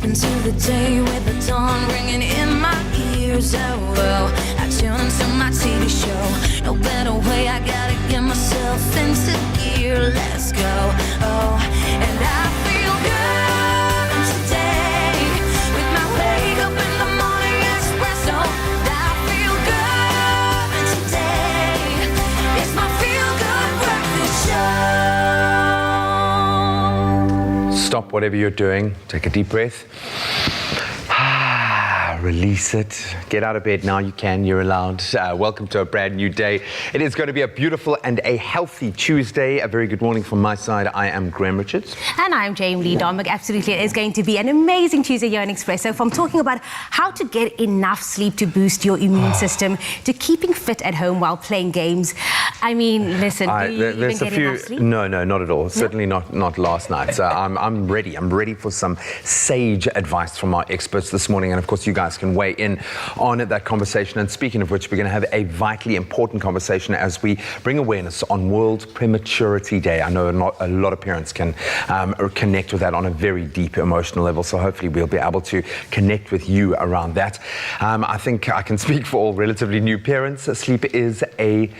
Step into the day with the dawn ringing in my ears. Oh, I tune into my TV show. No better way, I gotta get myself into gear. Let's go. Oh, and I feel good today with my wake up in the morning Expresso. I feel good today. It's my feel good breakfast show. Stop whatever you're doing. Take a deep breath. Release it. Get out of bed now. You can. You're allowed. Welcome to a brand new day. It is going to be a beautiful and a healthy Tuesday. A very good morning from my side. I am Graham Richards. And I'm Jamie Lee Dombeck. Absolutely. It is going to be an amazing Tuesday here on Expresso. From talking about how to get enough sleep to boost your immune system to keeping fit at home while playing games. I mean, listen, do you even get enough sleep? No, not at all. No? Certainly not last night. So I'm ready. I'm ready for some sage advice from our experts this morning. And of course, you guys can weigh in on that conversation. And speaking of which, we're going to have a vitally important conversation as we bring awareness on World Prematurity Day. I know a lot of parents can connect with that on a very deep emotional level. So hopefully we'll be able to connect with you around that. I think I can speak for all relatively new parents. Sleep is a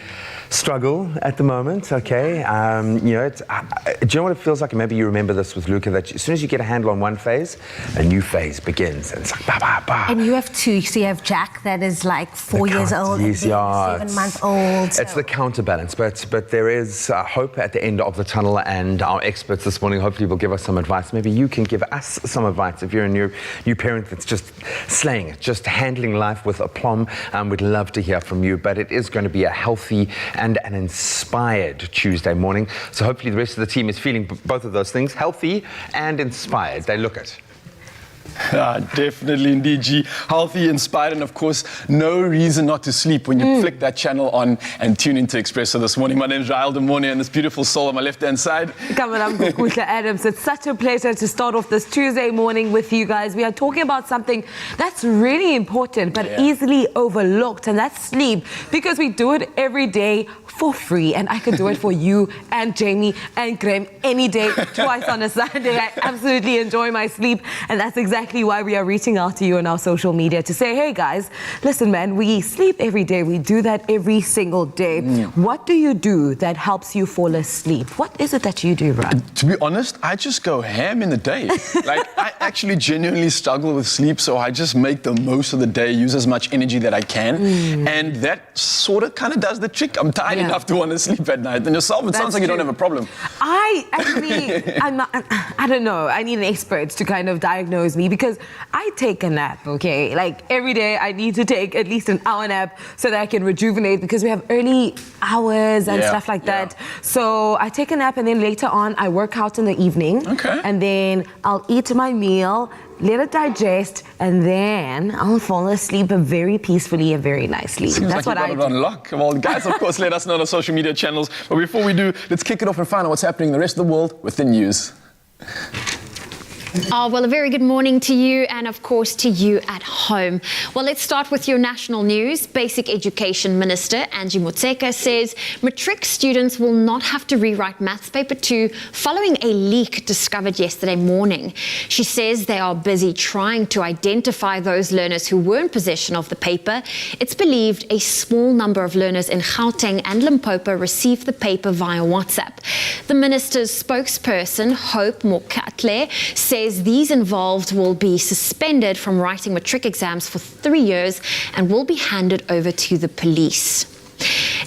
struggle at the moment, okay? Do you know what it feels like? Maybe you remember this with Luca, that as soon as you get a handle on one phase, a new phase begins. And it's like, bah, bah, bah. And you have two. So you have Jack, that is like 4 years old, and 7 months old. So. It's the counterbalance, but there is hope at the end of the tunnel, and our experts this morning hopefully will give us some advice. Maybe you can give us some advice if you're a new parent that's just slaying it, just handling life with aplomb. We'd love to hear from you, but it is going to be a healthy and an inspired Tuesday morning. So hopefully the rest of the team is feeling both of those things, healthy and inspired. They look it. Definitely indeed, G. Healthy, inspired, and of course, no reason not to sleep when you flick that channel on and tune into Expresso this morning. My name is Rael Demone, and this beautiful soul on my left-hand side. Come on, I'm Gukusha Adams. It's such a pleasure to start off this Tuesday morning with you guys. We are talking about something that's really important, but easily overlooked, and that's sleep, because we do it every day for free, and I could do it for you and Jamie and Graham any day, twice on a Sunday. I absolutely enjoy my sleep, and that's exactly why we are reaching out to you on our social media to say, hey guys, listen man, we sleep every day. We do that every single day. What do you do that helps you fall asleep? What is it that you do, right? To be honest, I just go ham in the day. Like, I actually genuinely struggle with sleep, so I just make the most of the day, use as much energy that I can, and that sort of kind of does the trick. I'm tired enough to want to sleep at night. And yourself, it sounds like you don't have a problem. I actually, I don't know. I need an expert to kind of diagnose me, because I take a nap, okay? Like every day I need to take at least an hour nap so that I can rejuvenate, because we have early hours and stuff like that. So I take a nap, and then later on I work out in the evening. Okay. And then I'll eat my meal, let it digest, and then I'll fall asleep very peacefully and very nicely. Seems That's like what you got it on lock. Well, guys, of course, let us know on our social media channels. But before we do, let's kick it off and find out what's happening in the rest of the world with the news. Oh, well, a very good morning to you, and of course to you at home. Well, let's start with your national news. Basic Education Minister Angie Motshekga says matric students will not have to rewrite Maths Paper 2 following a leak discovered yesterday morning. She says they are busy trying to identify those learners who were in possession of the paper. It's believed a small number of learners in Gauteng and Limpopo received the paper via WhatsApp. The minister's spokesperson, Hope Mokatle, says these involved will be suspended from writing matric exams for 3 years and will be handed over to the police.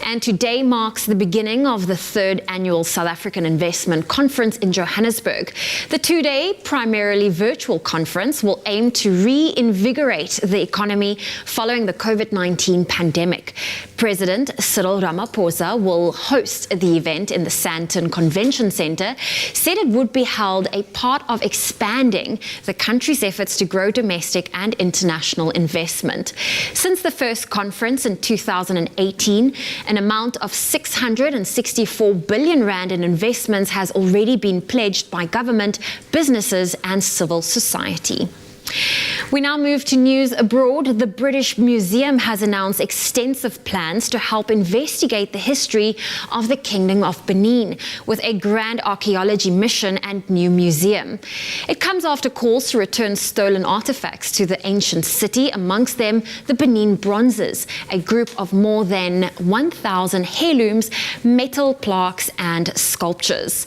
And today marks the beginning of the 3rd annual South African Investment Conference in Johannesburg. The 2-day, primarily virtual conference will aim to reinvigorate the economy following the COVID-19 pandemic. President Cyril Ramaphosa will host the event in the Sandton Convention Centre, said it would be held a part of expanding the country's efforts to grow domestic and international investment. Since the first conference in 2018, an amount of 664 billion rand in investments has already been pledged by government, businesses and civil society. We now move to news abroad. The British Museum has announced extensive plans to help investigate the history of the Kingdom of Benin with a grand archaeology mission and new museum. It comes after calls to return stolen artifacts to the ancient city, amongst them the Benin bronzes, a group of more than 1,000 heirlooms, metal plaques and sculptures.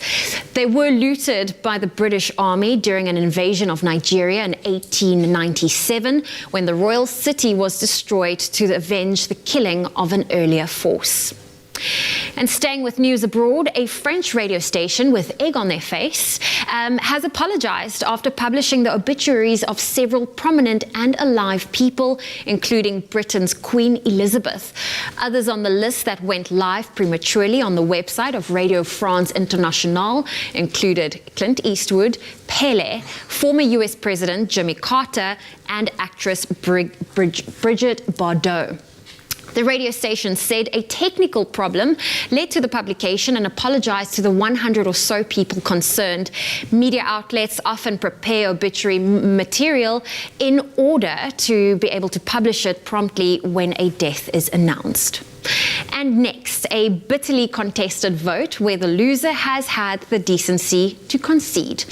They were looted by the British Army during an invasion of Nigeria in 1897, when the royal city was destroyed to avenge the killing of an earlier force. And staying with news abroad, a French radio station with egg on their face has apologized after publishing the obituaries of several prominent and alive people, including Britain's Queen Elizabeth. Others on the list that went live prematurely on the website of Radio France Internationale included Clint Eastwood, Pele, former US President Jimmy Carter, and actress Brigitte Bardot. The radio station said a technical problem led to the publication and apologized to the 100 or so people concerned. Media outlets often prepare obituary material in order to be able to publish it promptly when a death is announced. And next, a bitterly contested vote where the loser has had the decency to concede.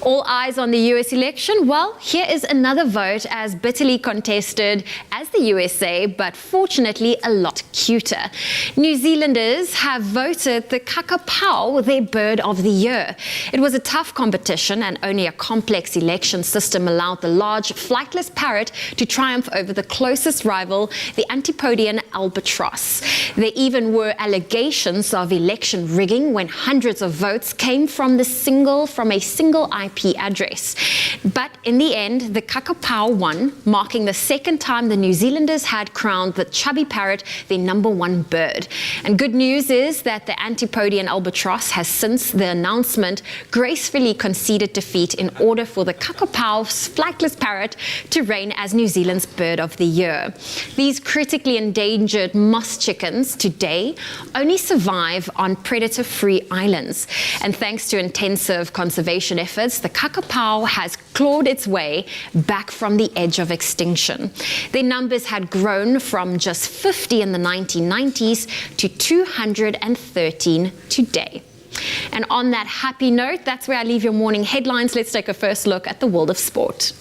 All eyes on the US election? Well, here is another vote as bitterly contested as the USA, but fortunately a lot cuter. New Zealanders have voted the Kakapau their bird of the year. It was a tough competition and only a complex election system allowed the large flightless parrot to triumph over the closest rival, the Antipodean albatross. There even were allegations of election rigging when hundreds of votes came from a single IP address. But in the end, the Kakapau won, marking the second time the New Zealanders had crowned the chubby parrot their #1 bird. And good news is that the Antipodean albatross has since the announcement gracefully conceded defeat in order for the Kakapau's flightless parrot to reign as New Zealand's bird of the year. These critically endangered moss chickens today only survive on predator-free islands. And thanks to intensive conservation efforts, the Kakapau has clawed its way back from the edge of extinction. Their numbers had grown from just 50 in the 1990s to 213 today. And on that happy note, that's where I leave your morning headlines. Let's take a first look at the world of sport.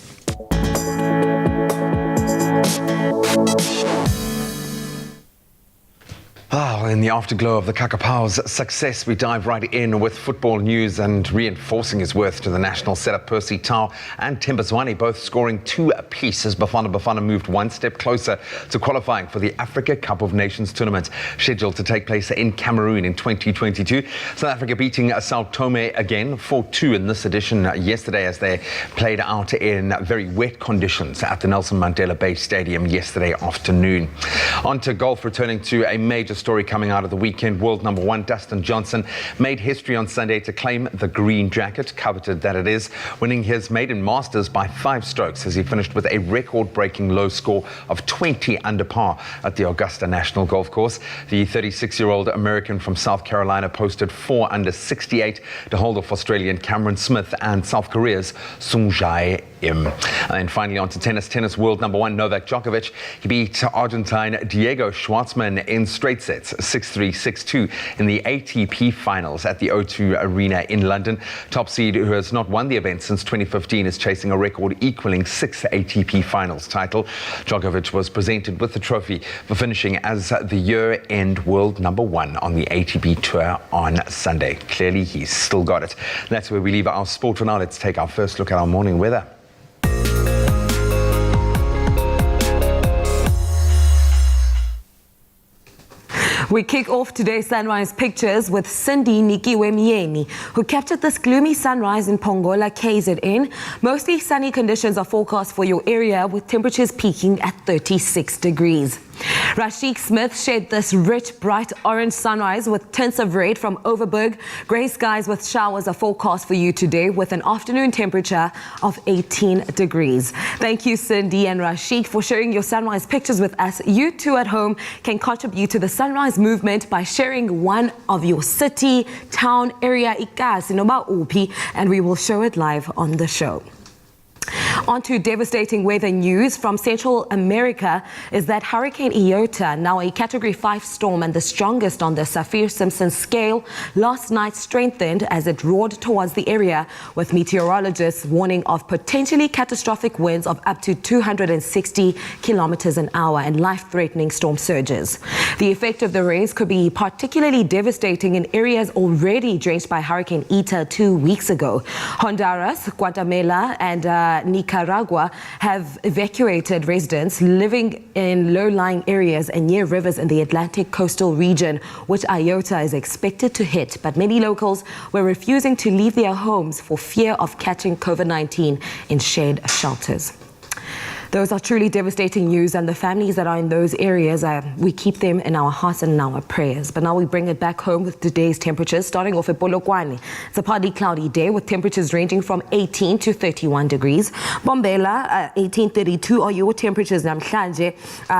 In the afterglow of the Kakapau's success, we dive right in with football news and reinforcing his worth to the national setup. Percy Tau and Tembazwane both scoring 2 apiece as Bafana moved one step closer to qualifying for the Africa Cup of Nations tournament, scheduled to take place in Cameroon in 2022. South Africa beating Sao Tome again 4-2 in this edition yesterday as they played out in very wet conditions at the Nelson Mandela Bay Stadium yesterday afternoon. On to golf, returning to a major story coming out of the weekend. World #1 Dustin Johnson made history on Sunday to claim the green jacket, coveted that it is, winning his maiden Masters by 5 strokes as he finished with a record-breaking low score of 20 under par at the Augusta National Golf Course. The 36-year-old American from South Carolina posted 4 under 68 to hold off Australian Cameron Smith and South Korea's Sung Jae Im. And finally on to tennis. Tennis world #1 Novak Djokovic. He beat Argentine Diego Schwartzman in straight sets, 6-3, 6-2 in the ATP finals at the O2 Arena in London. Top seed, who has not won the event since 2015, is chasing a record equaling 6 ATP finals title. Djokovic was presented with the trophy for finishing as the year-end world #1 on the ATP tour on Sunday. Clearly, he's still got it. That's where we leave our sport for now. Let's take our first look at our morning weather. We kick off today's sunrise pictures with Cindy Nikiwemieni, who captured this gloomy sunrise in Pongola, KZN. Mostly sunny conditions are forecast for your area, with temperatures peaking at 36 degrees. Rashik Smith shared this rich, bright orange sunrise with tints of red from Overberg. Grey skies with showers are forecast for you today, with an afternoon temperature of 18 degrees. Thank you, Cindy and Rashik, for sharing your sunrise pictures with us. You too at home can contribute to the sunrise movement by sharing one of your city, town, area, ikasi noma upi, and we will show it live on the show. On to devastating weather news from Central America is that Hurricane Iota, now a Category 5 storm and the strongest on the Saffir-Simpson scale, last night strengthened as it roared towards the area, with meteorologists warning of potentially catastrophic winds of up to 260 kilometers an hour and life-threatening storm surges. The effect of the rains could be particularly devastating in areas already drenched by Hurricane Eta 2 weeks ago. Honduras, Guatemala and Nicaragua have evacuated residents living in low-lying areas and near rivers in the Atlantic coastal region, which Iota is expected to hit. But many locals were refusing to leave their homes for fear of catching COVID-19 in shade shelters. Those are truly devastating news, and the families that are in those areas, we keep them in our hearts and in our prayers. But now we bring it back home with today's temperatures, starting off at Polokwane. It's a partly cloudy day with temperatures ranging from 18 to 31 degrees. Bombela, 18-32 are your temperatures namhlanje.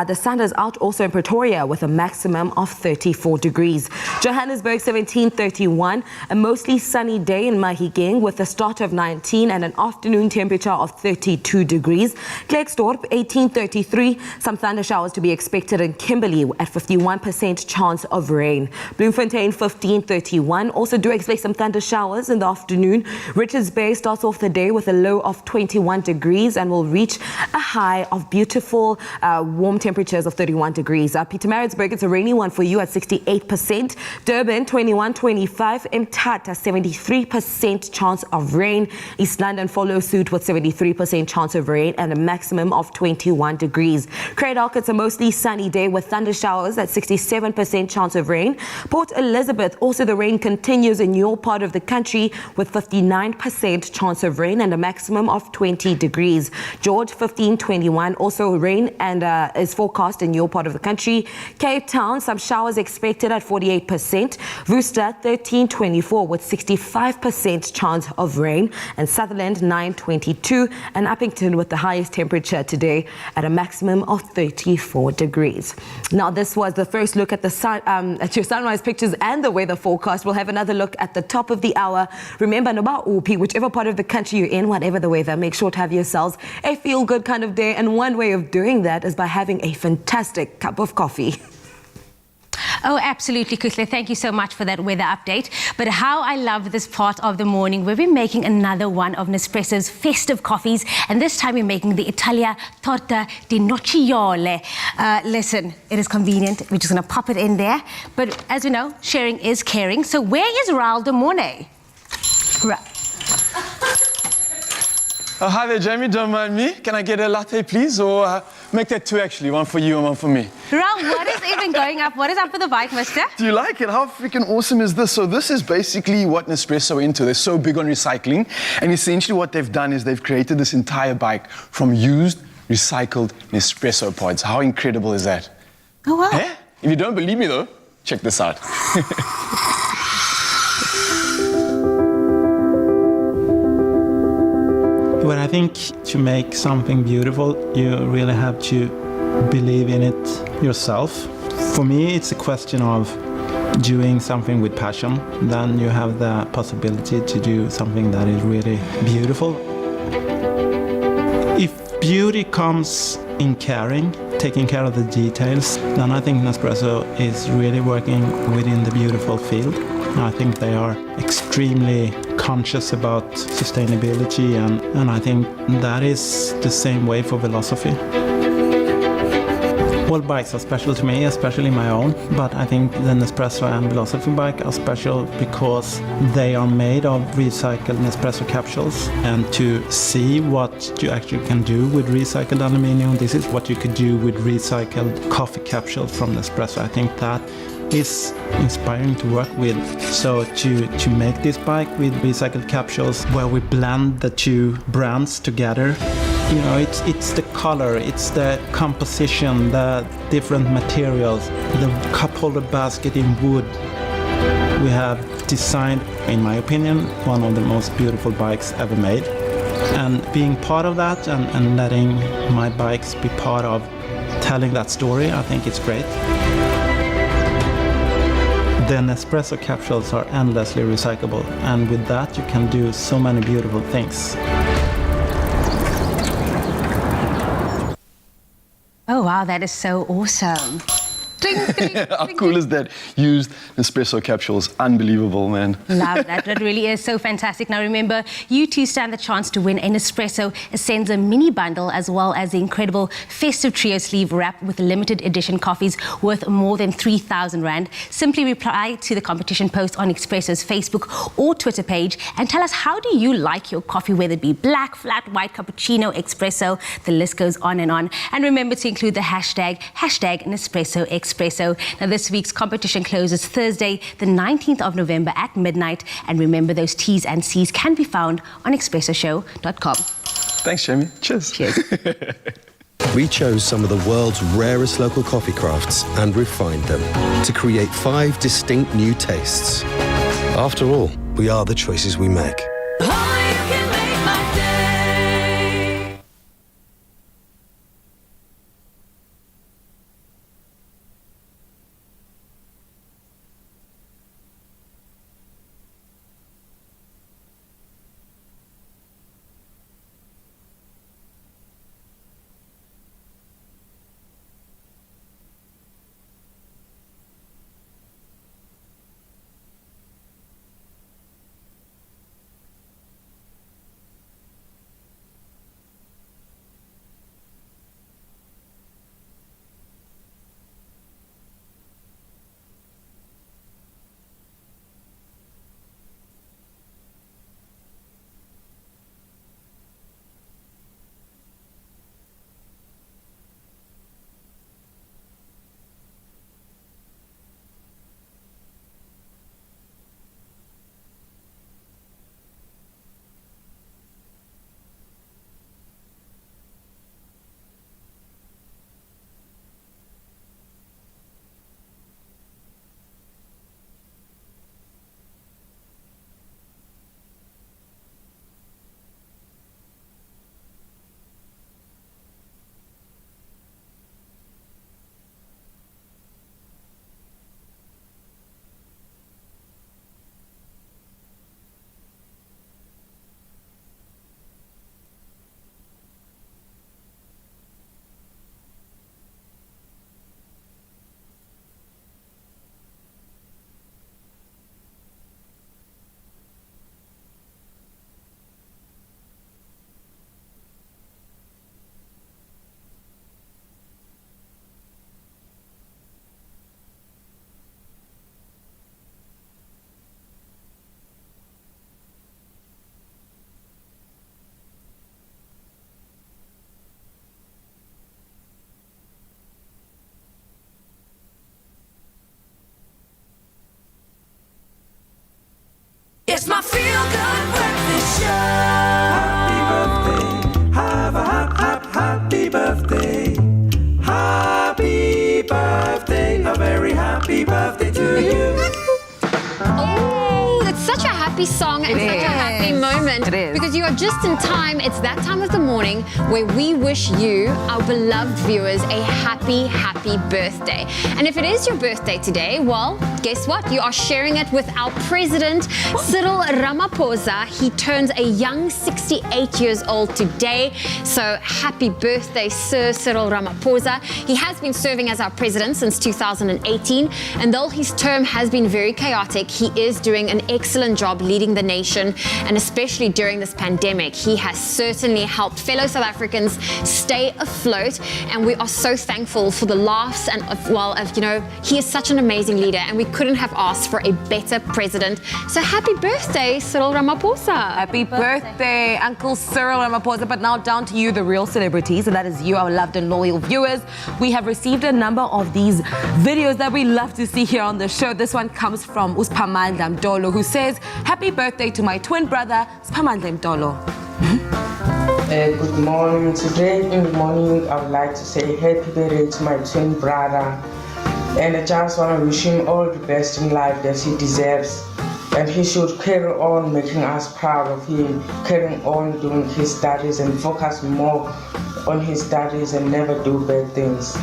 The sun is out also in Pretoria with a maximum of 34 degrees. Johannesburg, 17-31, a mostly sunny day in Mahikeng with a start of 19 and an afternoon temperature of 32 degrees. Klerksdorp, 18-33, some thunder showers to be expected in Kimberley at 51% chance of rain. Bloemfontein, 15-31, also do expect some thunder showers in the afternoon. Richards Bay starts off the day with a low of 21 degrees and will reach a high of beautiful warm temperatures of 31 degrees. Pietermaritzburg, it's a rainy one for you at 68%. Durban, 21-25. Mthatha, 73% chance of rain. East London follows suit with 73% chance of rain and a maximum of 21 degrees. Cradock, it's a mostly sunny day with thunder showers at 67% chance of rain. Port Elizabeth, also the rain continues in your part of the country with 59% chance of rain and a maximum of 20 degrees. George, 15-21, also rain and is forecast in your part of the country. Cape Town, some showers expected at 48%. Worcester, 13-24 with 65% chance of rain. And Sutherland, 9-22, and Uppington with the highest temperature today at a maximum of 34 degrees. Now, this was the first look at the sun, at your sunrise pictures and the weather forecast. We'll have another look at the top of the hour. Remember, Noba Upi, whichever part of the country you're in, whatever the weather, make sure to have yourselves a feel-good kind of day. And one way of doing that is by having a fantastic cup of coffee. Oh, absolutely, Kuhle. Thank you so much for that weather update. But how I love this part of the morning where we're making another one of Nespresso's festive coffees. And this time we're making the Italia Torta di Nocciole. Listen, it is convenient. We're just going to pop it in there. But as you know, sharing is caring. So where is Raul de Mornay? Oh, hi there, Jamie. Don't mind me. Can I get a latte, please? Or make that two, actually. One for you and one for me. Raul, what is even going up? What is up for the bike, mister? Do you like it? How freaking awesome is this? So this is basically what Nespresso are into. They're so big on recycling. And essentially what they've done is they've created this entire bike from used, recycled Nespresso pods. How incredible is that? Oh, wow. Eh? If you don't believe me, though, check this out. But I think to make something beautiful, you really have to believe in it yourself. For me, it's a question of doing something with passion. Then you have the possibility to do something that is really beautiful. If beauty comes in caring, taking care of the details, then I think Nespresso is really working within the beautiful field. I think they are extremely conscious about sustainability, and I think that is the same way for philosophy. All bikes are special to me, especially my own, but I think the Nespresso and Philosophy bike are special because they are made of recycled Nespresso capsules, and to see what you actually can do with recycled aluminium, this is what you could do with recycled coffee capsules from Nespresso. I think that is inspiring to work with. So to make this bike with recycled capsules where we blend the two brands together, you know, it's the color, it's the composition, the different materials, the cup holder basket in wood. We have designed, in my opinion, one of the most beautiful bikes ever made. And being part of that and letting my bikes be part of telling that story, I think it's great. The Nespresso capsules are endlessly recyclable, and with that you can do so many beautiful things. Wow, that is so awesome. Ding, ding, How ding, cool ding. is that? Used Nespresso capsules. Unbelievable, man. Love that. That really is so fantastic. Now remember, you too stand the chance to win a Nespresso Essenza mini bundle, as well as the incredible festive trio sleeve wrap with limited edition coffees worth more than 3,000 Rand. Simply reply to the competition post on Expresso's Facebook or Twitter page and tell us, how do you like your coffee, whether it be black, flat, white, cappuccino, espresso, the list goes on and on. And remember to include the hashtag Nespresso Expresso. Now, this week's competition closes Thursday, the 19th of November at midnight. And remember, those T's and C's can be found on expressoshow.com. Thanks, Jamie. Cheers. Cheers. We chose some of the world's rarest local coffee crafts and refined them to create 5 distinct new tastes. After all, we are the choices we make. Only you can make my day. It's my feel-good breakfast show. Happy birthday, have a happy birthday. Happy birthday, a very happy birthday to you. Oh, it's such a happy song and such a happy moment. It is. Because you are just in time. It's that time of the morning where we wish you, our beloved viewers, a happy, happy birthday. And if it is your birthday today, well, guess what? You are sharing it with our president, Cyril Ramaphosa. He turns a young 68 years old today. So happy birthday, Sir Cyril Ramaphosa. He has been serving as our president since 2018. And though his term has been very chaotic, he is doing an excellent job leading the nation, and especially during this pandemic, he has certainly helped fellow South Africans stay afloat, and we are so thankful for the laughs and he is such an amazing leader, and we couldn't have asked for a better president. So happy birthday, Cyril Ramaphosa. Happy birthday, Uncle Cyril Ramaphosa. But now down to you, the real celebrities, and that is you, our loved and loyal viewers. We have received a number of these videos that we love to see here on the show. This one comes from Uspamandla Mdolo, who says, happy birthday to my twin brother, Uspamandla Mdolo. Good morning. Today in the morning, I would like to say happy birthday to my twin brother. And I just want to wish him all the best in life that he deserves. And he should carry on making us proud of him, carrying on doing his studies and focus more on his studies and never do bad things.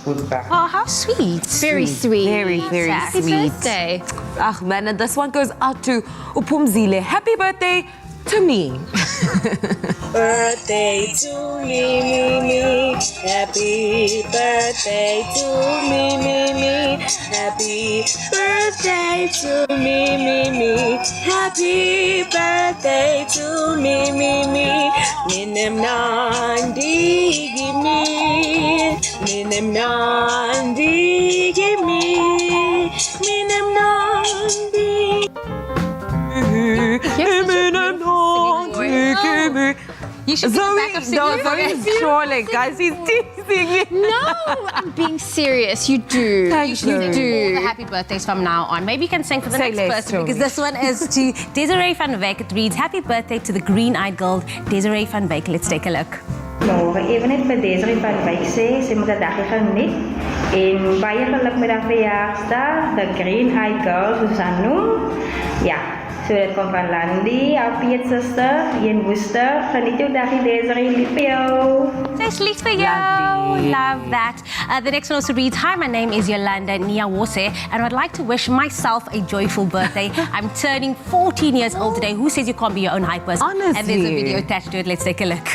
Goodbye. Oh, how sweet. Very sweet. Very, very Happy sweet. birthday. Ah, man, and this one goes out to Upumzile. Happy birthday to me. Birthday to me. Happy birthday to me. Happy birthday to me. Happy birthday to me. Minem nandi gimme. Minem nandi gimme. Minem nandi. You should be back up singing. Zoe's trolling, guys. He's teasing me. No, I'm being serious. You do. Thanks, You Zoe. do all the happy birthdays from now on. Maybe you can sing for the Say next less, person because Toby. this one is to Desiree van Wyk. It reads, happy birthday to the green-eyed girl, Desiree van Wyk. Let's take a look. Môre even net vir Desiree van Wyk sy moet 'n dagie geniet en baie geluk met haar verjaarsdag, the green eyed girl soos haar noem. Ja, so dit kom van Landy, haar Piet-suster, een Woester. Geniet jou dagie Desiree, lief vir jou. Nice lief for you. Love that. The next one also reads, hi, my name is Yolanda Niawose and I'd like to wish myself a joyful birthday. I'm turning 14 years old today. Who says you can't be your own hype person? Honestly. And there's a video attached to it. Let's take a look.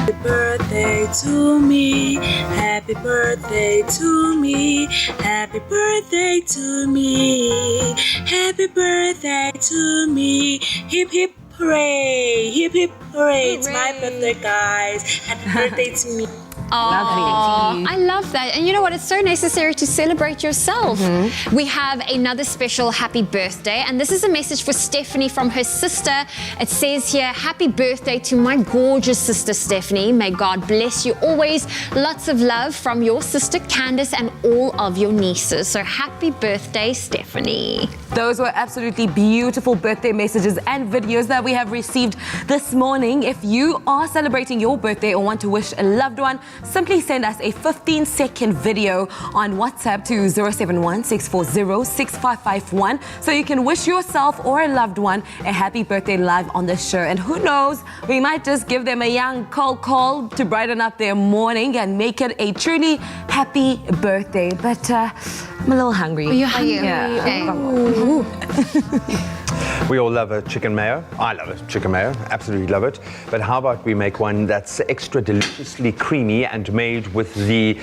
Happy birthday to me. Happy birthday to me. Happy birthday to me. Happy birthday to me. Hip hip hooray. Hip hip hooray. It's my birthday, guys. Happy birthday to me. Oh, I love that. And you know what? It's so necessary to celebrate yourself. We have another special happy birthday, and this is a message for Stephanie from her sister. It says here, happy birthday to my gorgeous sister, Stephanie. May God bless you always. Lots of love from your sister, Candace, and all of your nieces. So happy birthday, Stephanie. Those were absolutely beautiful birthday messages and videos that we have received this morning. If you are celebrating your birthday or want to wish a loved one, simply send us a 15-second video on WhatsApp to 071-640-6551 so you can wish yourself or a loved one a happy birthday live on the show. And who knows, we might just give them a young cold call to brighten up their morning and make it a truly happy birthday. But I'm a little hungry. Are you hungry? Yeah. We all love a chicken mayo. I love it, chicken mayo. Absolutely love it. But how about we make one that's extra deliciously creamy and made with the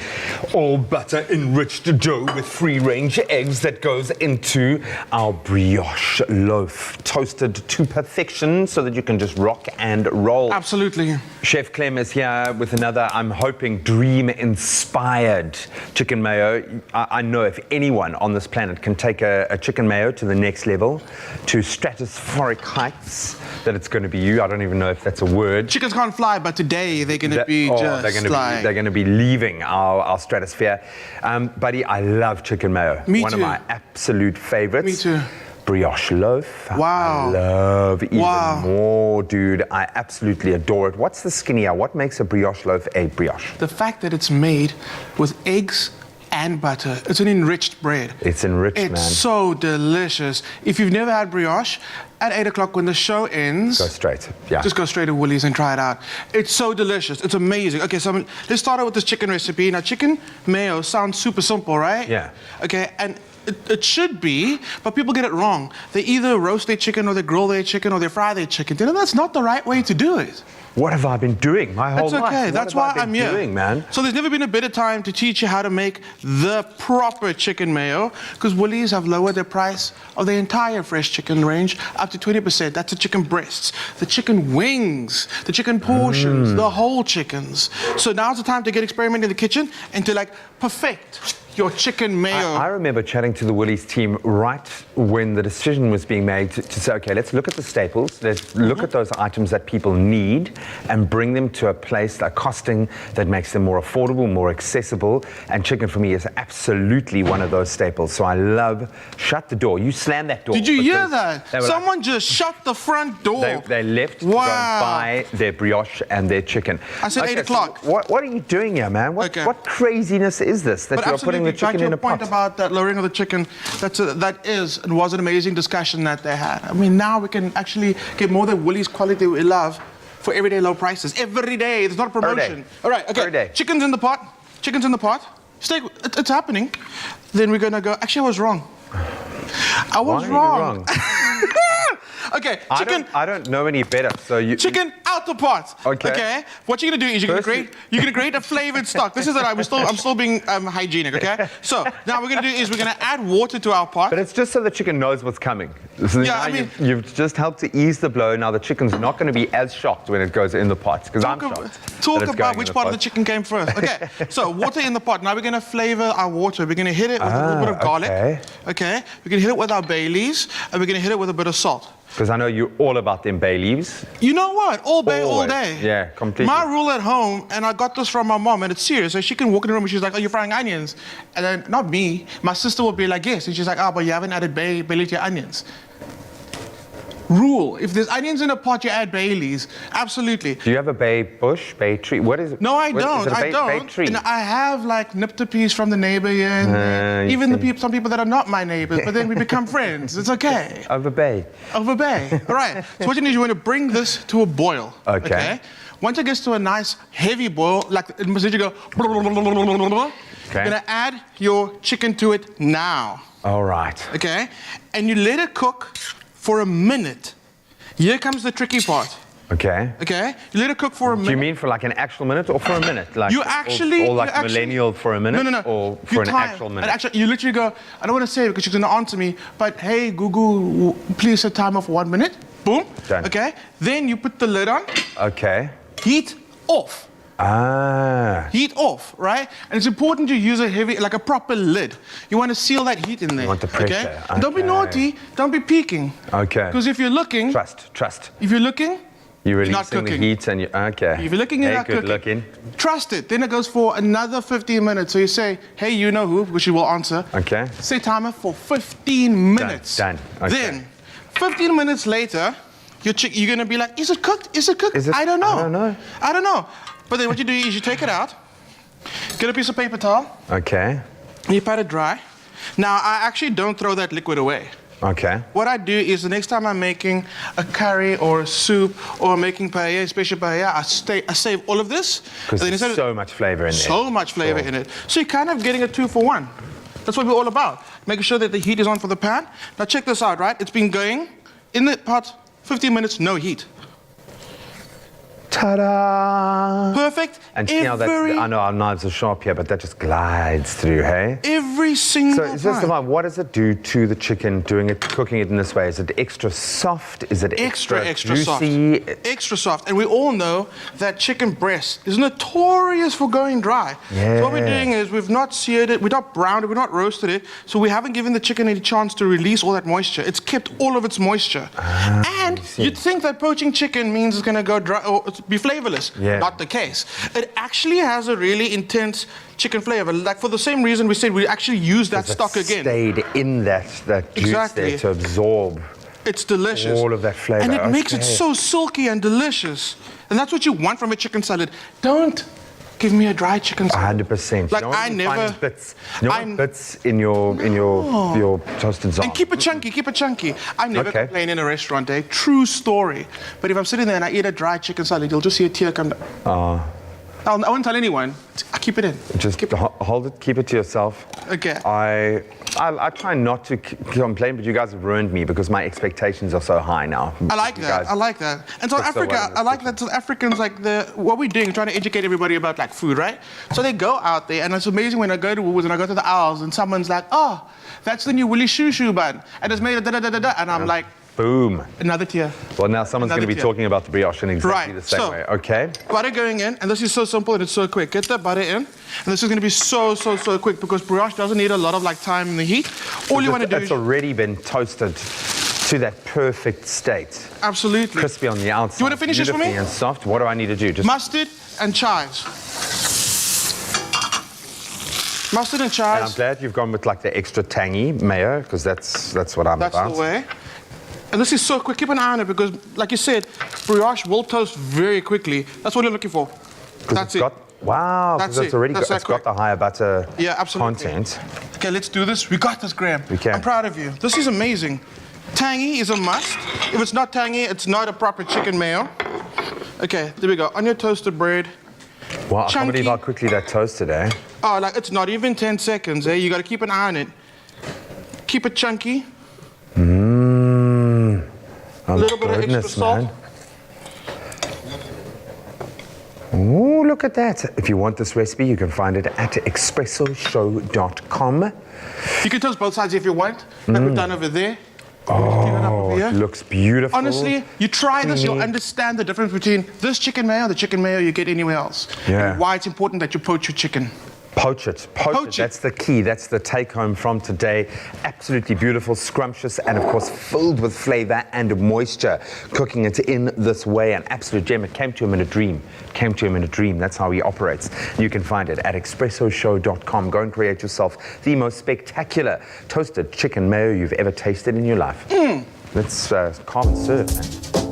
all butter enriched dough with free-range eggs that goes into our brioche loaf, toasted to perfection so that you can just rock and roll. Absolutely. Chef Clem is here with another, I'm hoping, dream-inspired chicken mayo. I know if anyone on this planet can take a chicken mayo to the next level, to stratospheric heights, that it's going to be you. I don't even know if that's a word. Chickens can't fly, but today they're going to be just they're going to be leaving our stratosphere. Buddy, I love chicken mayo. Me One too. of my absolute favorites. Me too. Brioche loaf. Wow. I love even more, dude. I absolutely adore it. What's the skinnier? What makes a brioche loaf a brioche? The fact that it's made with eggs and butter. It's an enriched bread. It's enriched, man. It's so delicious. If you've never had brioche, at 8 o'clock when the show ends, Go straight. Yeah. just go straight to Woolies and try it out. It's so delicious. It's amazing. Okay, so let's start out with this chicken recipe. Now, chicken mayo sounds super simple, right? Yeah. Okay, and it should be, but people get it wrong. They either roast their chicken or they grill their chicken or they fry their chicken. You know, that's not the right way to do it. What have I been doing my whole That's life? okay. What That's have why I been I'm here. doing, man? So there's never been a better time to teach you how to make the proper chicken mayo, because Woolies have lowered their price of the entire fresh chicken range up to 20%. That's the chicken breasts, the chicken wings, the chicken portions, the whole chickens. So now's the time to get experimenting in the kitchen and to perfect your chicken mayo. I remember chatting to the Woolies team right when the decision was being made to say, okay, let's look at the staples, let's look at those items that people need and bring them to a place, a costing that makes them more affordable, more accessible. And chicken for me is absolutely one of those staples. So I love, shut the door. You slam that door. Did you hear because that? Someone just shut the front door. They left to go and buy their brioche and their chicken. I said 8 o'clock. So what are you doing here, man? What craziness is this that you're putting the chicken in a pot? Point about that lowering of the chicken, that is and was an amazing discussion that they had. I mean, now we can actually get more than Woolies quality we love for everyday low prices. Every day. There's not a promotion. All right, okay. Every day. Chicken's in the pot. Chicken's in the pot. Steak, it's happening. Then we're going to go, actually, I was wrong. I was Why are you wrong. Okay, chicken. I don't know any better. So you Chicken out the pot. Okay. What you're gonna do is you're gonna grate a flavored stock. This is that I'm still being hygienic. Okay. So now we're gonna do is we're gonna add water to our pot. But it's just so the chicken knows what's coming. So Yeah, now I mean- you've just helped to ease the blow. Now the chicken's not going to be as shocked when it goes in the pot, because I'm shocked. Talk that it's about going in which the part of pot. the chicken came first. Okay, so water in the pot. Now we're going to flavor our water. We're going to hit it with a little bit of garlic. Okay. We're going to hit it with our bay leaves, and we're going to hit it with a bit of salt. Because I know you're all about them bay leaves. You know what? All bay, all Always. day. Yeah, completely. My rule at home, and I got this from my mom, and it's serious. So she can walk in the room and she's like, "Are you frying onions?" And then, not me, my sister will be like, "Yes." And she's like, "Oh, but you haven't added bay leaf to your onions." Rule: if there's onions in a pot, you add bay leaves. Absolutely. Do you have a bay bush, bay tree? What is it? No, I What- don't. Is it a bay, I bay don't. tree? And I have like nipped a piece from the neighbor here, and there. you Even see. some people that are not my neighbors, but then we become friends. It's okay. Over bay. Over bay. All right. So what you need is you want to bring this to a boil. Okay. Once it gets to a nice heavy boil, like you go. You're gonna add your chicken to it now. All right. Okay. And you let it cook for a minute. Here comes the tricky part. Okay. Okay. You let it cook for a minute. Do you mean for like an actual minute or for a minute? Like You actually, or like you actually- millennial for a minute? No. Or You for an time. actual And minute? actually, you literally go, I don't want to say it because she's going to answer me, but hey, Google, please set timer for 1 minute. Boom. Done. Okay. Then you put the lid on, Okay. heat off. Ah. Heat off, right? And it's important to use a heavy, like a proper lid. You want to seal that heat in there. You want the pressure. Okay? And don't be Okay. naughty. Don't be peeking. Okay. Because if you're looking, Trust. if you're looking, You're You're not releasing the cooking. heat and you okay. if you're looking, you're Hey, not good cooking. looking. Trust it. Then it goes for another 15 minutes. So you say, hey, you know who, which you will answer. Okay. Set timer for 15 minutes. Done. Okay. Then, 15 minutes later, you're going to be like, is it cooked? Is it cooked? Is it- I don't know. I don't know. But then what you do is you take it out, get a piece of paper towel, Okay. and you pat it dry. Now, I actually don't throw that liquid away. Okay. What I do is the next time I'm making a curry or a soup or making paella, special paella, I save all of this. Because and then there's instead of- so much flavor in there. So much flavor in it. So you're kind of getting a 2-for-1. That's what we're all about. Making sure that the heat is on for the pan. Now check this out, right? It's been going in the pot 15 minutes, no heat. Ta-da! Perfect. And see how that, I know our knives are sharp here, but that just glides through, hey? Every single So it's just time. about what does it do to the chicken cooking it in this way? Is it extra soft? Is it extra juicy? soft. Extra soft. And we all know that chicken breast is notorious for going dry. So what we're doing is we've not seared it, we've not browned it, we've not roasted it, so we haven't given the chicken any chance to release all that moisture. It's kept all of its moisture. And you'd think that poaching chicken means it's going to go dry or be flavorless. Yeah. Not the case. It actually has a really intense chicken flavor. Like for the same reason we said we actually use that stock again. Stayed in that juice Exactly. there to absorb It's delicious. all of that flavor. And it makes it Okay. so silky and delicious. And that's what you want from a chicken salad. Don't give me a dry chicken salad. 100%. Like You don't I want never. bits. You don't want bits in your toasted zon. And keep it chunky, keep it chunky. I never Okay. complain in a restaurant, eh? True story. But if I'm sitting there and I eat a dry chicken salad, you'll just see a tear come down. I won't tell anyone. I keep it in. Just hold it, keep it to yourself. Okay. I try not to complain, but you guys have ruined me because my expectations are so high now. I like You that. guys I like that. And South cook so well Africa, in this I like that South Africans like what we're doing, trying to educate everybody about like food, right? So they go out there, and it's amazing when I go to Woolworths and I go to the aisles, and someone's like, "Oh, that's the new Willy Shoo Shoo bun, and it's made of da da da da da," and I'm like, Boom. another tear. Well, now someone's going to Another be tear. talking about the brioche in exactly Right, the same so- way. Okay. Butter going in, and this is so simple and it's so quick. Get the butter in, and this is going to be so quick because brioche doesn't need a lot of like time in the heat. All you want to do It's is already been toasted to that perfect state. absolutely Crispy on the outside. You wanna finish this for me? beautifully and soft. What do I need to do? Just mustard and chives. Mustard and And I'm chives. glad you've gone with like the extra tangy mayo because that's what I'm That's about. the way. And this is so quick. Keep an eye on it because, like you said, brioche will toast very quickly. That's what you're looking for. 'Cause That's it's it. got, wow, That's because it's it. already That's got, it's that got the higher butter Yeah, absolutely. content. Okay, let's do this. We got this, Graham. We can. I'm proud of you. This is amazing. Tangy is a must. If it's not tangy, it's not a proper chicken mayo. Okay, there we go. On your toasted bread. Wow, I can't Chunky. believe how quickly that toasted, eh? Oh, like it's not even 10 seconds, eh? You gotta keep an eye on it. Keep it chunky. A little bit of extra salt. Man. Oh, look at that. If you want this recipe, you can find it at expressoshow.com. You can toast both sides if you want, like we've done over there. Oh, it looks beautiful. Honestly, you try this, you'll understand the difference between this chicken mayo and the chicken mayo you get anywhere else. Yeah. And why it's important that you poach your chicken. Poach it. That's the key. That's the take home from today. Absolutely beautiful, scrumptious, and of course filled with flavor and moisture. Cooking it in this way, an absolute gem. It came to him in a dream. That's how he operates. You can find it at expressoshow.com. Go and create yourself the most spectacular toasted chicken mayo you've ever tasted in your life. Let's carve and serve, man.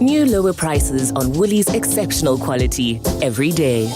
New lower prices on Woolies' exceptional quality every day.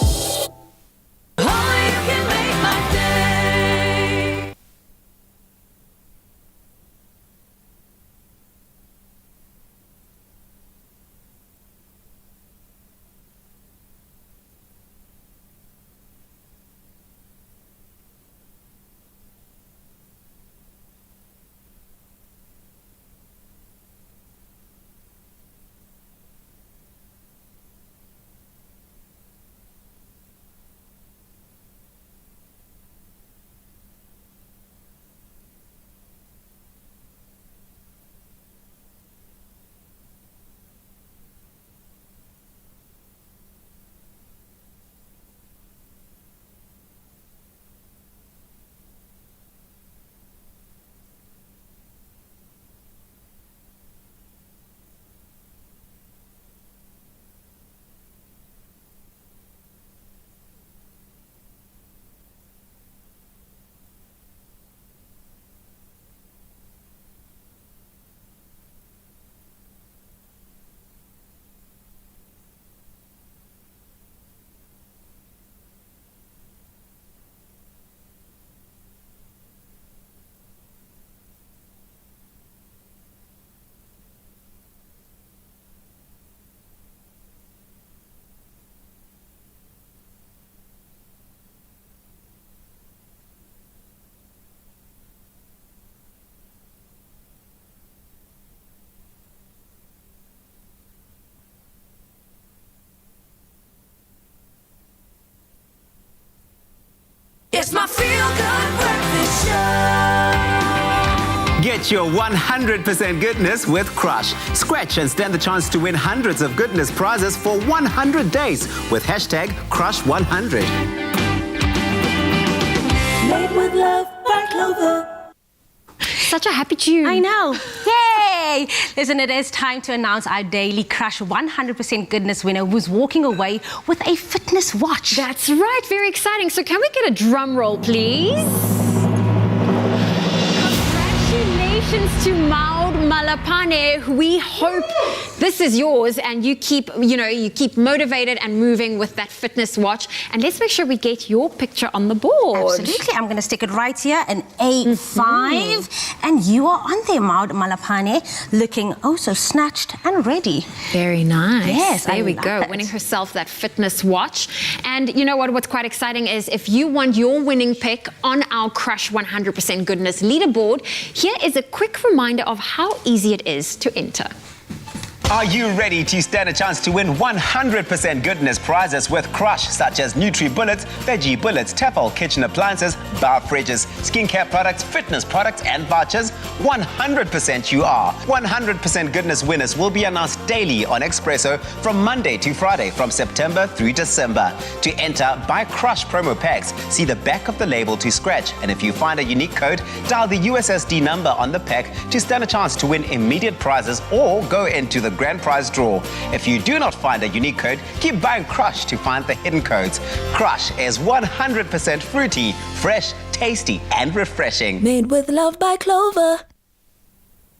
It's my feel-good breakfast show. Get your 100% goodness with Crush. Scratch and stand the chance to win hundreds of goodness prizes for 100 days with hashtag Crush100. Made with love by Clover. Such a happy tune. I know. Yay! Listen, it is time to announce our daily Crush 100% goodness winner who's walking away with a fitness watch. That's right. Very exciting. So can we get a drum roll, please? Congratulations to Maud Malapane. We hope this is yours and you keep motivated and moving with that fitness watch. And let's make sure we get your picture on the board. Absolutely. I'm going to stick it right here, an A5. And you are on there, Maud Malapane, looking oh so snatched and ready. Very nice. Yes, there we love go. it. Winning herself that fitness watch. And you know what's quite exciting is if you want your winning pick on our Crush 100% Goodness leaderboard, here is a quick reminder of how easy it is to enter. Are you ready to stand a chance to win 100% goodness prizes with Crush, such as Nutri-Bullets, Veggie Bullets, Tefal kitchen appliances, bar fridges, skincare products, fitness products, and vouchers? 100% you are. 100% goodness winners will be announced daily on Expresso from Monday to Friday from September through December. To enter, buy Crush promo packs. See the back of the label to scratch, and if you find a unique code, dial the USSD number on the pack to stand a chance to win immediate prizes or go into the grand prize draw. If you do not find a unique code, keep buying Crush to find the hidden codes. Crush is 100% fruity, fresh, tasty, and refreshing. Made with love by Clover.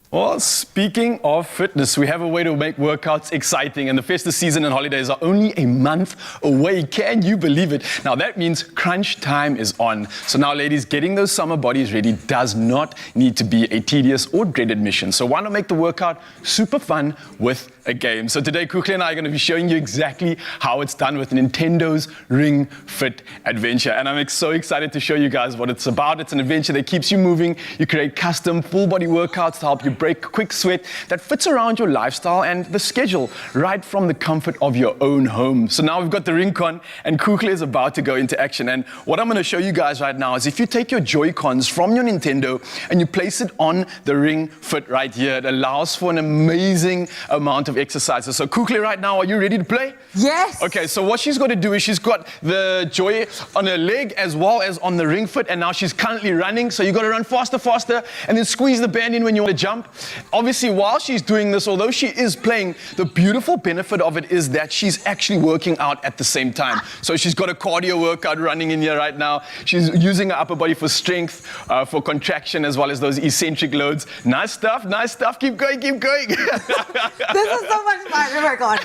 Well, speaking of fitness, we have a way to make workouts exciting, and the festive season and holidays are only a month away. Can you believe it? Now, that means crunch time is on. So now, ladies, getting those summer bodies ready does not need to be a tedious or dreaded mission. So why not make the workout super fun with a game? So today, Kukle and I are going to be showing you exactly how it's done with Nintendo's Ring Fit Adventure. And I'm so excited to show you guys what it's about. It's an adventure that keeps you moving. You create custom full-body workouts to help you break quick sweat that fits around your lifestyle and the schedule right from the comfort of your own home. So now we've got the Ring-Con and Kukle is about to go into action. And what I'm going to show you guys right now is if you take your Joy-Cons from your Nintendo and you place it on the Ring Fit right here, it allows for an amazing amount of exercises. So Kukle, right now, are you ready to play? Yes. Okay, so what she's got to do is she's got the Joy on her leg as well as on the Ring Fit, and now she's currently running, so you got to run faster, and then squeeze the band in when you want to jump. Obviously, while she's doing this, although she is playing, the beautiful benefit of it is that she's actually working out at the same time. So she's got a cardio workout running in here right now. She's using her upper body for strength, for contraction, as well as those eccentric loads. Nice stuff, nice stuff. Keep going, keep going. This is so much fun. Oh my God.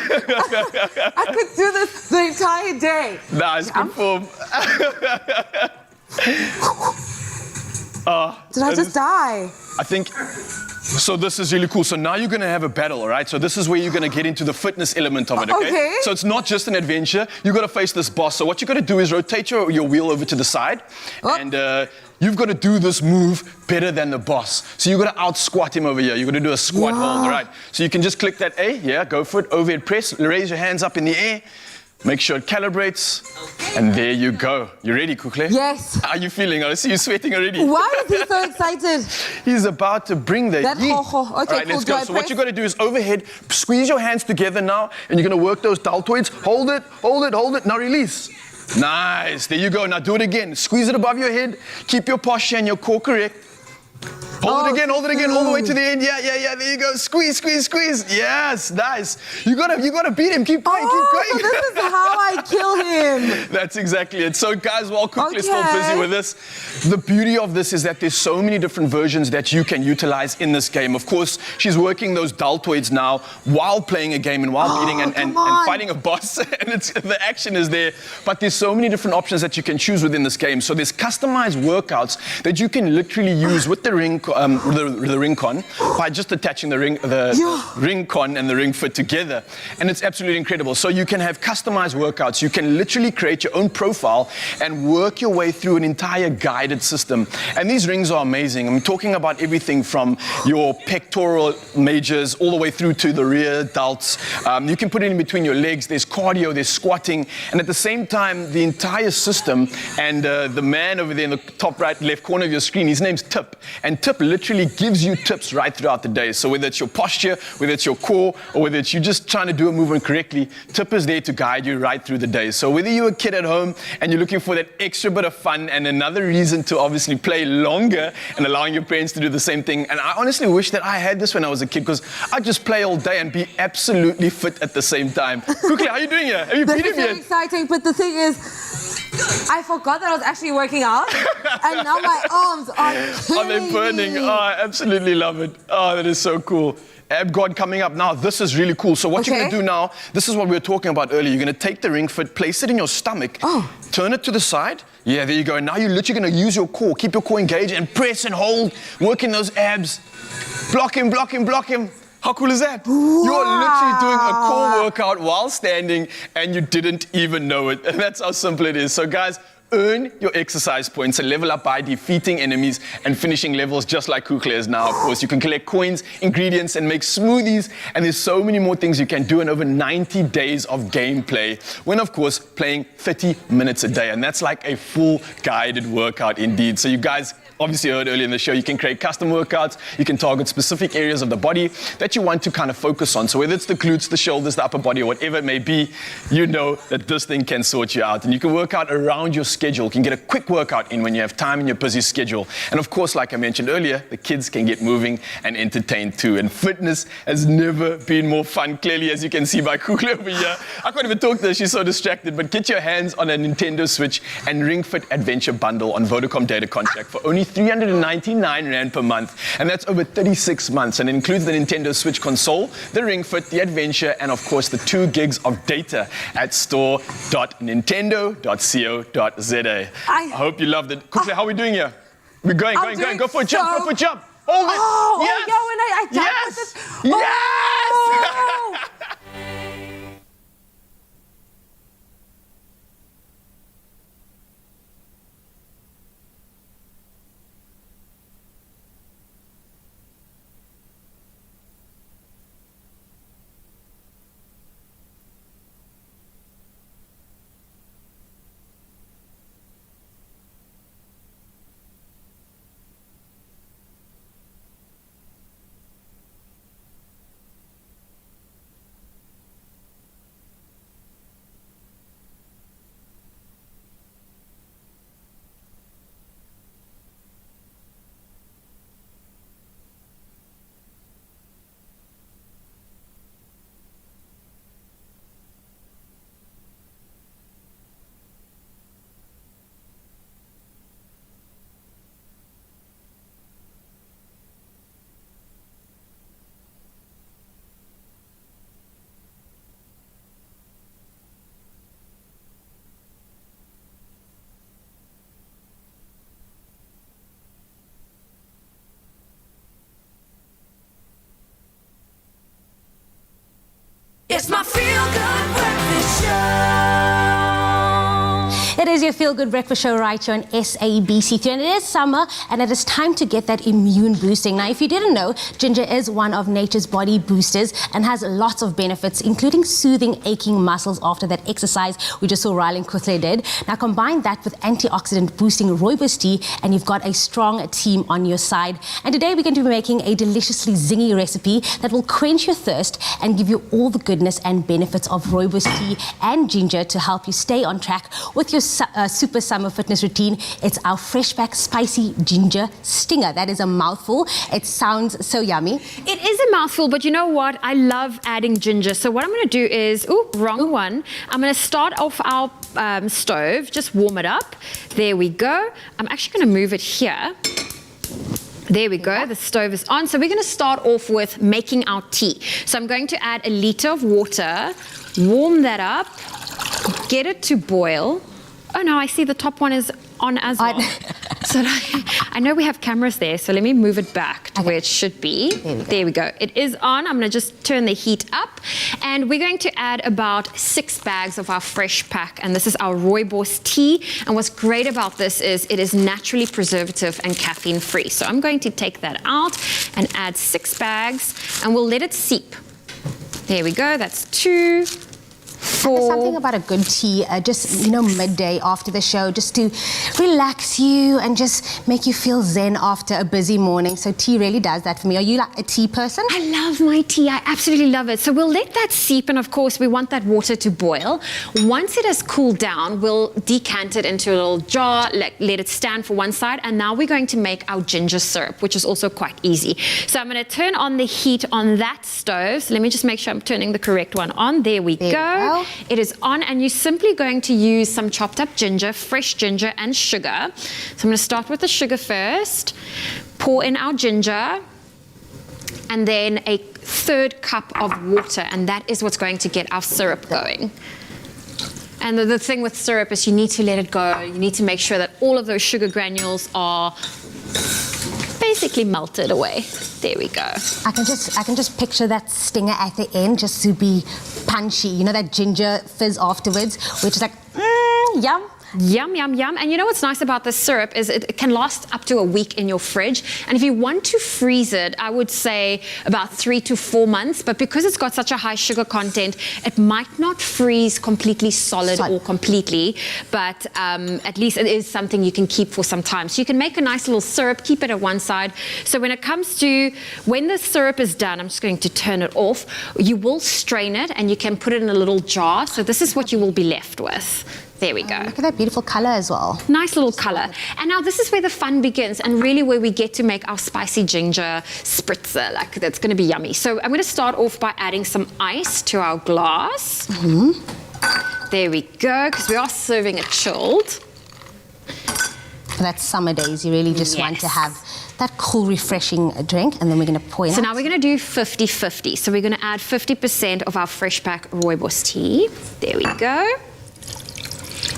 I could do this the entire day. Nice, good form. Did I just die? I think, so this is really cool. So now you're going to have a battle, all right? So this is where you're going to get into the fitness element of it, okay? Okay. So it's not just an adventure. You've got to face this boss. So what you're going to do is rotate your wheel over to the side. And you've got to do this move better than the boss. So you've got to out-squat him over here. You're going to do a squat hold, all right? So you can just click that A, yeah, go for it, overhead press, raise your hands up in the air. Make sure it calibrates, and there you go. You ready, Kukle? Yes. How are you feeling? I see you sweating already. Why is he so excited? He's about to bring the That heat. ho-ho. Okay, All right, cool. let's Do go. I So what press? you're going to do is overhead, squeeze your hands together now, and you're going to work those deltoids. Hold it, hold it, hold it. Now release. Nice. There you go. Now do it again. Squeeze it above your head. Keep your posture and your core correct. Hold it again, all the way to the end. Yeah, there you go. Squeeze, squeeze, squeeze. Yes, nice. You gotta beat him. Keep going, keep going. So this is how I kill him. That's exactly it. So guys, while Kukle's still busy with this, the beauty of this is that there's so many different versions that you can utilize in this game. Of course, she's working those deltoids now while playing a game and while beating and fighting a boss. And the action is there. But there's so many different options that you can choose within this game. So there's customized workouts that you can literally use with the Ring-Con by just attaching the Ring-Con and the Ring Fit together. And it's absolutely incredible. So you can have customized workouts. You can literally create your own profile and work your way through an entire guided system. And these rings are amazing. I'm talking about everything from your pectoral majors all the way through to the rear delts. You can put it in between your legs. There's cardio, there's squatting. And at the same time, the entire system, and the man over there in the top right, left corner of your screen, his name's Tip. And Tip literally gives you tips right throughout the day. So whether it's your posture, whether it's your core, or whether it's you just trying to do a movement correctly, Tip is there to guide you right through the day. So whether you're a kid at home and you're looking for that extra bit of fun and another reason to obviously play longer and allowing your parents to do the same thing. And I honestly wish that I had this when I was a kid, because I'd just play all day and be absolutely fit at the same time. Kukle, how are you doing here? Have you beat him This is so yet? exciting, but the thing is, I forgot that I was actually working out, and now my arms are Oh, they're burning. Oh, I absolutely love it. Oh, that is so cool. Ab God coming up now. This is really cool. So what you're going to do now, this is what we were talking about earlier. You're going to take the Ring Fit, place it in your stomach, turn it to the side. Yeah, there you go. And now you're literally going to use your core. Keep your core engaged and press and hold, working those abs. Block him, block him, block him. How cool is that? Wow. You're literally doing a core workout while standing and you didn't even know it. And that's how simple it is. So guys, earn your exercise points and level up by defeating enemies and finishing levels just like Kukle is now. Of course, you can collect coins, ingredients, and make smoothies. And there's so many more things you can do in over 90 days of gameplay when, of course, playing 30 minutes a day. And that's like a full guided workout indeed. So you guys obviously heard earlier in the show, you can create custom workouts. You can target specific areas of the body that you want to kind of focus on. So whether it's the glutes, the shoulders, the upper body, or whatever it may be, you know that this thing can sort you out. And you can work out around your schedule. You can get a quick workout in when you have time in your busy schedule. And of course, like I mentioned earlier, the kids can get moving and entertained too. And fitness has never been more fun, clearly, as you can see by Kukle over here. I can't even talk to her, she's so distracted. But get your hands on a Nintendo Switch and Ring Fit Adventure Bundle on Vodacom Data Contract for only 399 Rand per month. And that's over 36 months. And it includes the Nintendo Switch console, the Ring Fit, the Adventure, and of course the 2 gigs of data at store.nintendo.co.za. I hope you loved it. Kukle, how are we doing here? We're going. Go for a jump, go for a jump. Hold it. Yes. Yo, when I jump with this. Yes! It's my feel-good breakfast show. It is your feel-good breakfast show right here on SABC3, and it is summer, and it is time to get that immune boosting. Now, if you didn't know, ginger is one of nature's body boosters and has lots of benefits, including soothing aching muscles after that exercise we just saw Rylan Kutle did. Now, combine that with antioxidant boosting rooibos tea, and you've got a strong team on your side. And today we're going to be making a deliciously zingy recipe that will quench your thirst and give you all the goodness and benefits of rooibos tea and ginger to help you stay on track with your super summer fitness routine. It's our fresh pack spicy ginger stinger. That is a mouthful. It sounds so yummy. It is a mouthful, but you know what? I love adding ginger. So what I'm going to do is, wrong one. I'm going to start off our stove, just warm it up. There we go. I'm actually going to move it here. There we go, the stove is on. So we're going to start off with making our tea. So I'm going to add 1 liter of water, warm that up, get it to boil. Oh no, I see the top one is on as well. So I know we have cameras there, so let me move it back to where it should be. There we go. It is on. I'm going to just turn the heat up, and we're going to add about 6 bags of our fresh pack, and this is our rooibos tea. And what's great about this is it is naturally preservative and caffeine free. So I'm going to take that out and add 6 bags, and we'll let it seep. There we go. That's 2. There's something about a good tea, just, midday after the show, just to relax you and just make you feel zen after a busy morning. So tea really does that for me. Are you like a tea person? I love my tea. I absolutely love it. So we'll let that seep, and of course we want that water to boil. Once it has cooled down, we'll decant it into a little jar, let it stand for one side, and now we're going to make our ginger syrup, which is also quite easy. So I'm going to turn on the heat on that stove. So let me just make sure I'm turning the correct one on. There we go. It is on, and you're simply going to use some chopped up ginger, fresh ginger, and sugar. So I'm going to start with the sugar first, pour in our ginger, and then a 1/3 cup of water, and that is what's going to get our syrup going. And the thing with syrup is you need to let it go. You need to make sure that all of those sugar granules are basically melted away. There we go. I can just picture that stinger at the end, just to be punchy. That ginger fizz afterwards, which is like, yum. Yum, yum, yum. And you know what's nice about this syrup is it can last up to a week in your fridge. And if you want to freeze it, I would say about 3 to 4 months. But because it's got such a high sugar content, it might not freeze completely solid or completely. But at least it is something you can keep for some time. So you can make a nice little syrup, keep it at one side. So when it comes to, when the syrup is done, I'm just going to turn it off. You will strain it, and you can put it in a little jar. So this is what you will be left with. There we go. Look at that beautiful color as well. Nice little color. And now this is where the fun begins, and really where we get to make our spicy ginger spritzer. Like, that's going to be yummy. So I'm going to start off by adding some ice to our glass. There we go, because we are serving it chilled. For that summer days, you really just want to have that cool, refreshing drink, and then we're going to pour it. So now we're going to do 50-50. So we're going to add 50% of our fresh pack rooibos tea. There we go.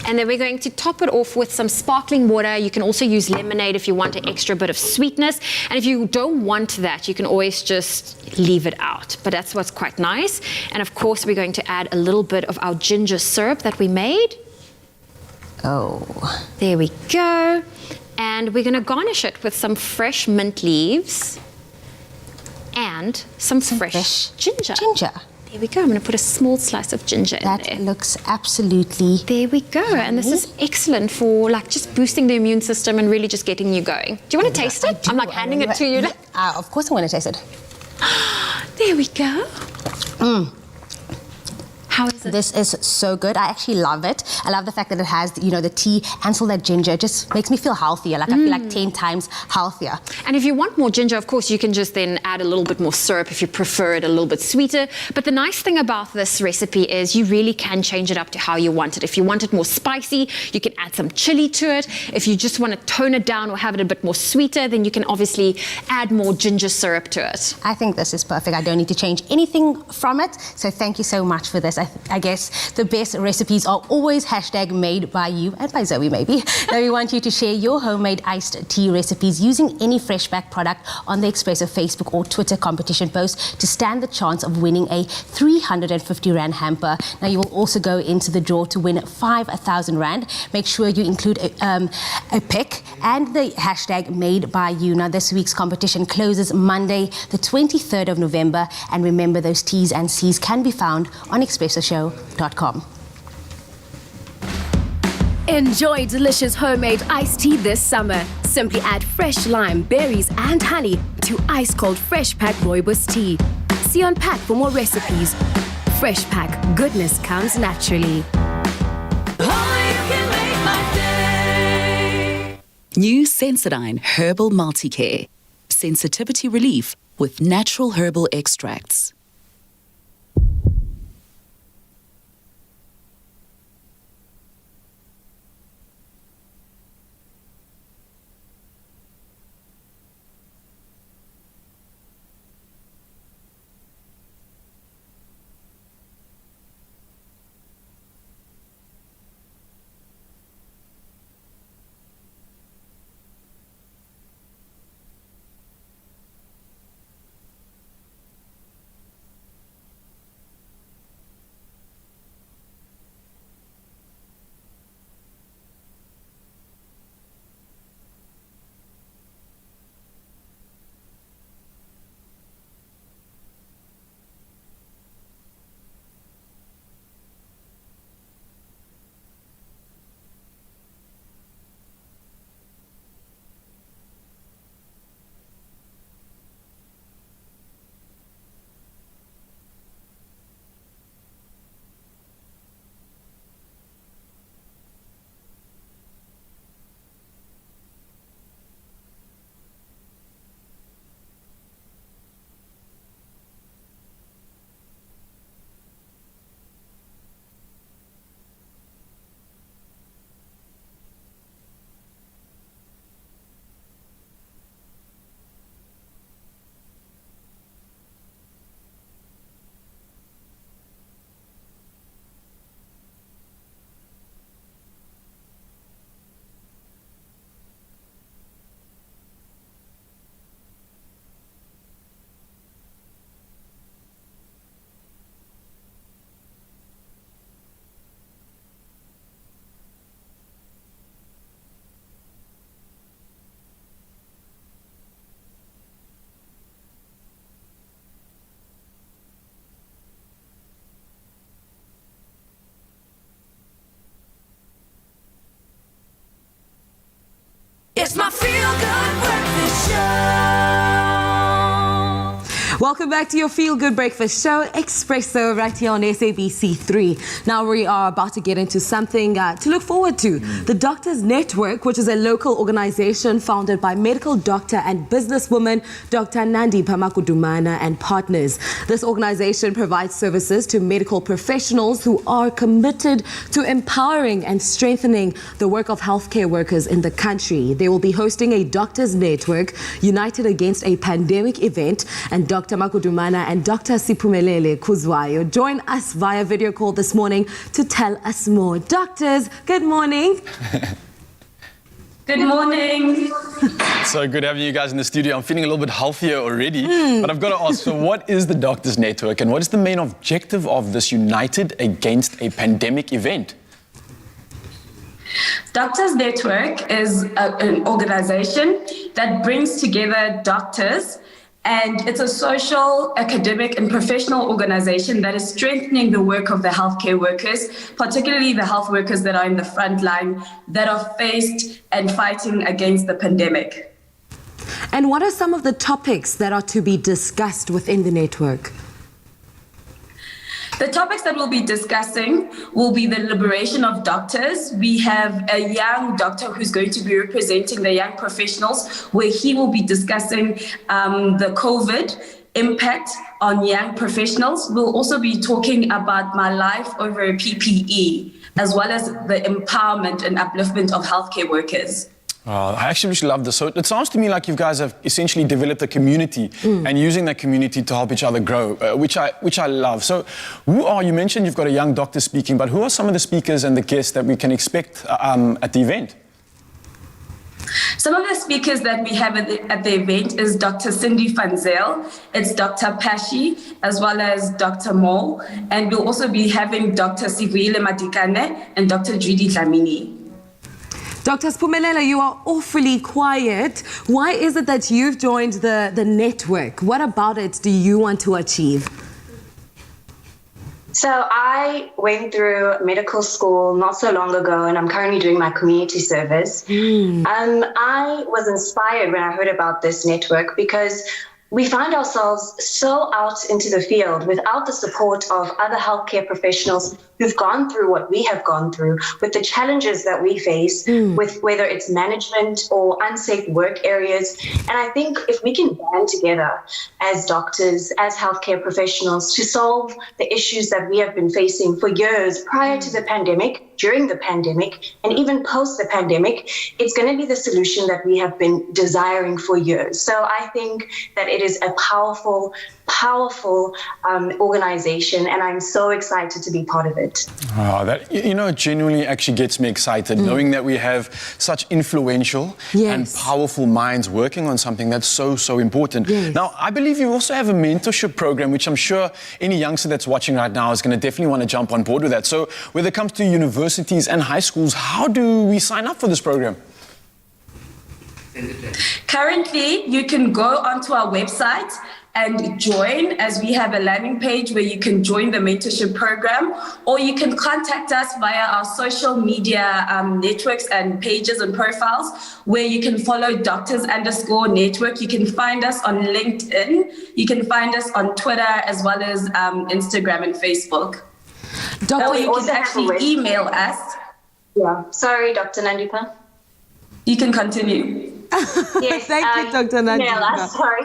And then we're going to top it off with some sparkling water. You can also use lemonade if you want an extra bit of sweetness. And if you don't want that, you can always just leave it out. But that's what's quite nice. And of course, we're going to add a little bit of our ginger syrup that we made. Oh. There we go. And we're going to garnish it with some fresh mint leaves and some fresh ginger. There we go. I'm going to put a small slice of ginger in there. That looks absolutely There we go. yummy. And this is excellent for like just boosting the immune system and really just getting you going. Do you want to taste it? I'm like handing it to you. Of course I'm going to taste it. There we go. How is it? This is so good. I actually love it. I love the fact that it has, the tea and all that ginger. It just makes me feel healthier. Like I feel like 10 times healthier. And if you want more ginger, of course, you can just then add a little bit more syrup if you prefer it a little bit sweeter. But the nice thing about this recipe is you really can change it up to how you want it. If you want it more spicy, you can add some chili to it. If you just want to tone it down or have it a bit more sweeter, then you can obviously add more ginger syrup to it. I think this is perfect. I don't need to change anything from it. So thank you so much for this. I I guess the best recipes are always hashtag made by you and by Zoe maybe. Now we want you to share your homemade iced tea recipes using any Freshpack product on the Expresso Facebook or Twitter competition post to stand the chance of winning a 350 Rand hamper. Now you will also go into the draw to win 5,000 Rand. Make sure you include a pic and the hashtag made by you. Now this week's competition closes Monday the 23rd of November, and remember those T's and C's can be found on expressoshow.com. Enjoy delicious homemade iced tea this summer. Simply add fresh lime, berries and honey to ice-cold Freshpack Rooibos tea. See on pack for more recipes. Freshpack, goodness comes naturally. New Sensodyne Herbal Multicare. Sensitivity relief with natural herbal extracts. It's my feel-good breakfast show. Welcome back to your Feel Good Breakfast Show, Expresso, right here on SABC3. Now we are about to get into something to look forward to. The Doctors Network, which is a local organization founded by medical doctor and businesswoman Dr. Nandi Pamakudumana and partners. This organization provides services to medical professionals who are committed to empowering and strengthening the work of healthcare workers in the country. They will be hosting a Doctors Network United Against a Pandemic event, and Dr. Makudumana and Dr. Siphumelele Kuzwayo join us via video call this morning to tell us more. Doctors, good morning. Good morning. So good having you guys in the studio. I'm feeling a little bit healthier already. But I've got to ask, so what is the Doctors Network and what is the main objective of this United Against a Pandemic event? Doctors Network is an organization that brings together doctors, and it's a social, academic, and professional organization that is strengthening the work of the healthcare workers, particularly the health workers that are in the front line, that are faced and fighting against the pandemic. And what are some of the topics that are to be discussed within the network? The topics that we'll be discussing will be the liberation of doctors. We have a young doctor who's going to be representing the young professionals, where he will be discussing the COVID impact on young professionals. We'll also be talking about my life over a PPE, as well as the empowerment and upliftment of healthcare workers. I actually love this. So it sounds to me like you guys have essentially developed a community and using that community to help each other grow, which I love. So you mentioned you've got a young doctor speaking, but who are some of the speakers and the guests that we can expect at the event? Some of the speakers that we have at the event is Dr. Cindy van Zyl, it's Dr. Pashi, as well as Dr. Mo, and we'll also be having Dr. Sivile Madikane and Dr. Judy Dlamini. Dr. Spumelela, you are awfully quiet. Why is it that you've joined the network? What about it do you want to achieve? So I went through medical school not so long ago, and I'm currently doing my community service. I was inspired when I heard about this network because we find ourselves so out into the field without the support of other healthcare professionals who've gone through what we have gone through, with the challenges that we face, with whether it's management or unsafe work areas. And I think if we can band together as doctors, as healthcare professionals to solve the issues that we have been facing for years prior to the pandemic, during the pandemic, and even post the pandemic, it's going to be the solution that we have been desiring for years. So I think that it is a powerful organization, and I'm so excited to be part of it. That it genuinely actually gets me excited, knowing that we have such influential and powerful minds working on something that's so important. Now, I believe you also have a mentorship program, which I'm sure any youngster that's watching right now is going to definitely want to jump on board with that. So whether it comes to universities and high schools, how do we sign up for this program? Currently, you can go onto our website and join, as we have a landing page where you can join the mentorship program, or you can contact us via our social media networks and pages and profiles, where you can follow doctors_network. You can find us on LinkedIn. You can find us on Twitter, as well as Instagram and Facebook. Doctor, you can actually email us. Yeah, sorry, Dr. Nandipa. You can continue. Yes, thank you, Dr. Nandipa. Email us, sorry.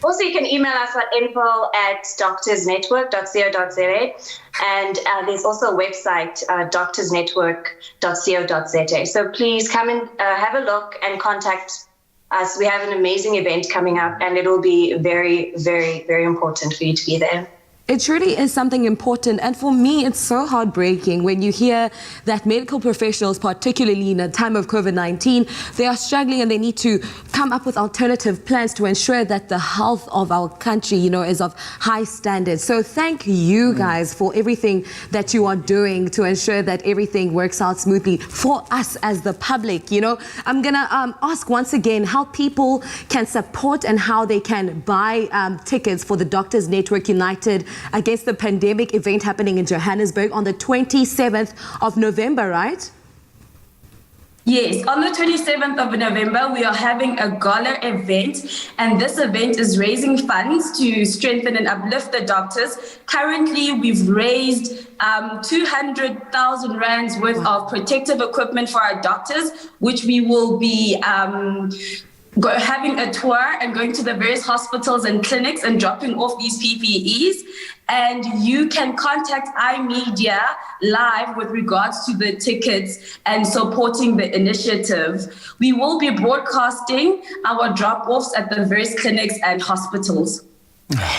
Also, you can email us at info@doctorsnetwork.co.za, and there's also a website, doctorsnetwork.co.za. So please come and have a look and contact us. We have an amazing event coming up, and it will be very, very, very important for you to be there. It really is something important, and for me it's so heartbreaking when you hear that medical professionals, particularly in a time of COVID-19, they are struggling and they need to come up with alternative plans to ensure that the health of our country, is of high standards. So thank you guys for everything that you are doing to ensure that everything works out smoothly for us as the public. I'm gonna ask once again how people can support and how they can buy tickets for the Doctors Network United Against the Pandemic event happening in Johannesburg on the 27th of November, right? Yes, on the 27th of November, we are having a gala event, and this event is raising funds to strengthen and uplift the doctors. Currently, we've raised 200,000 rands worth of protective equipment for our doctors, which we will be having a tour and going to the various hospitals and clinics and dropping off these PPEs. And you can contact iMedia live with regards to the tickets and supporting the initiative. We will be broadcasting our drop-offs at the various clinics and hospitals.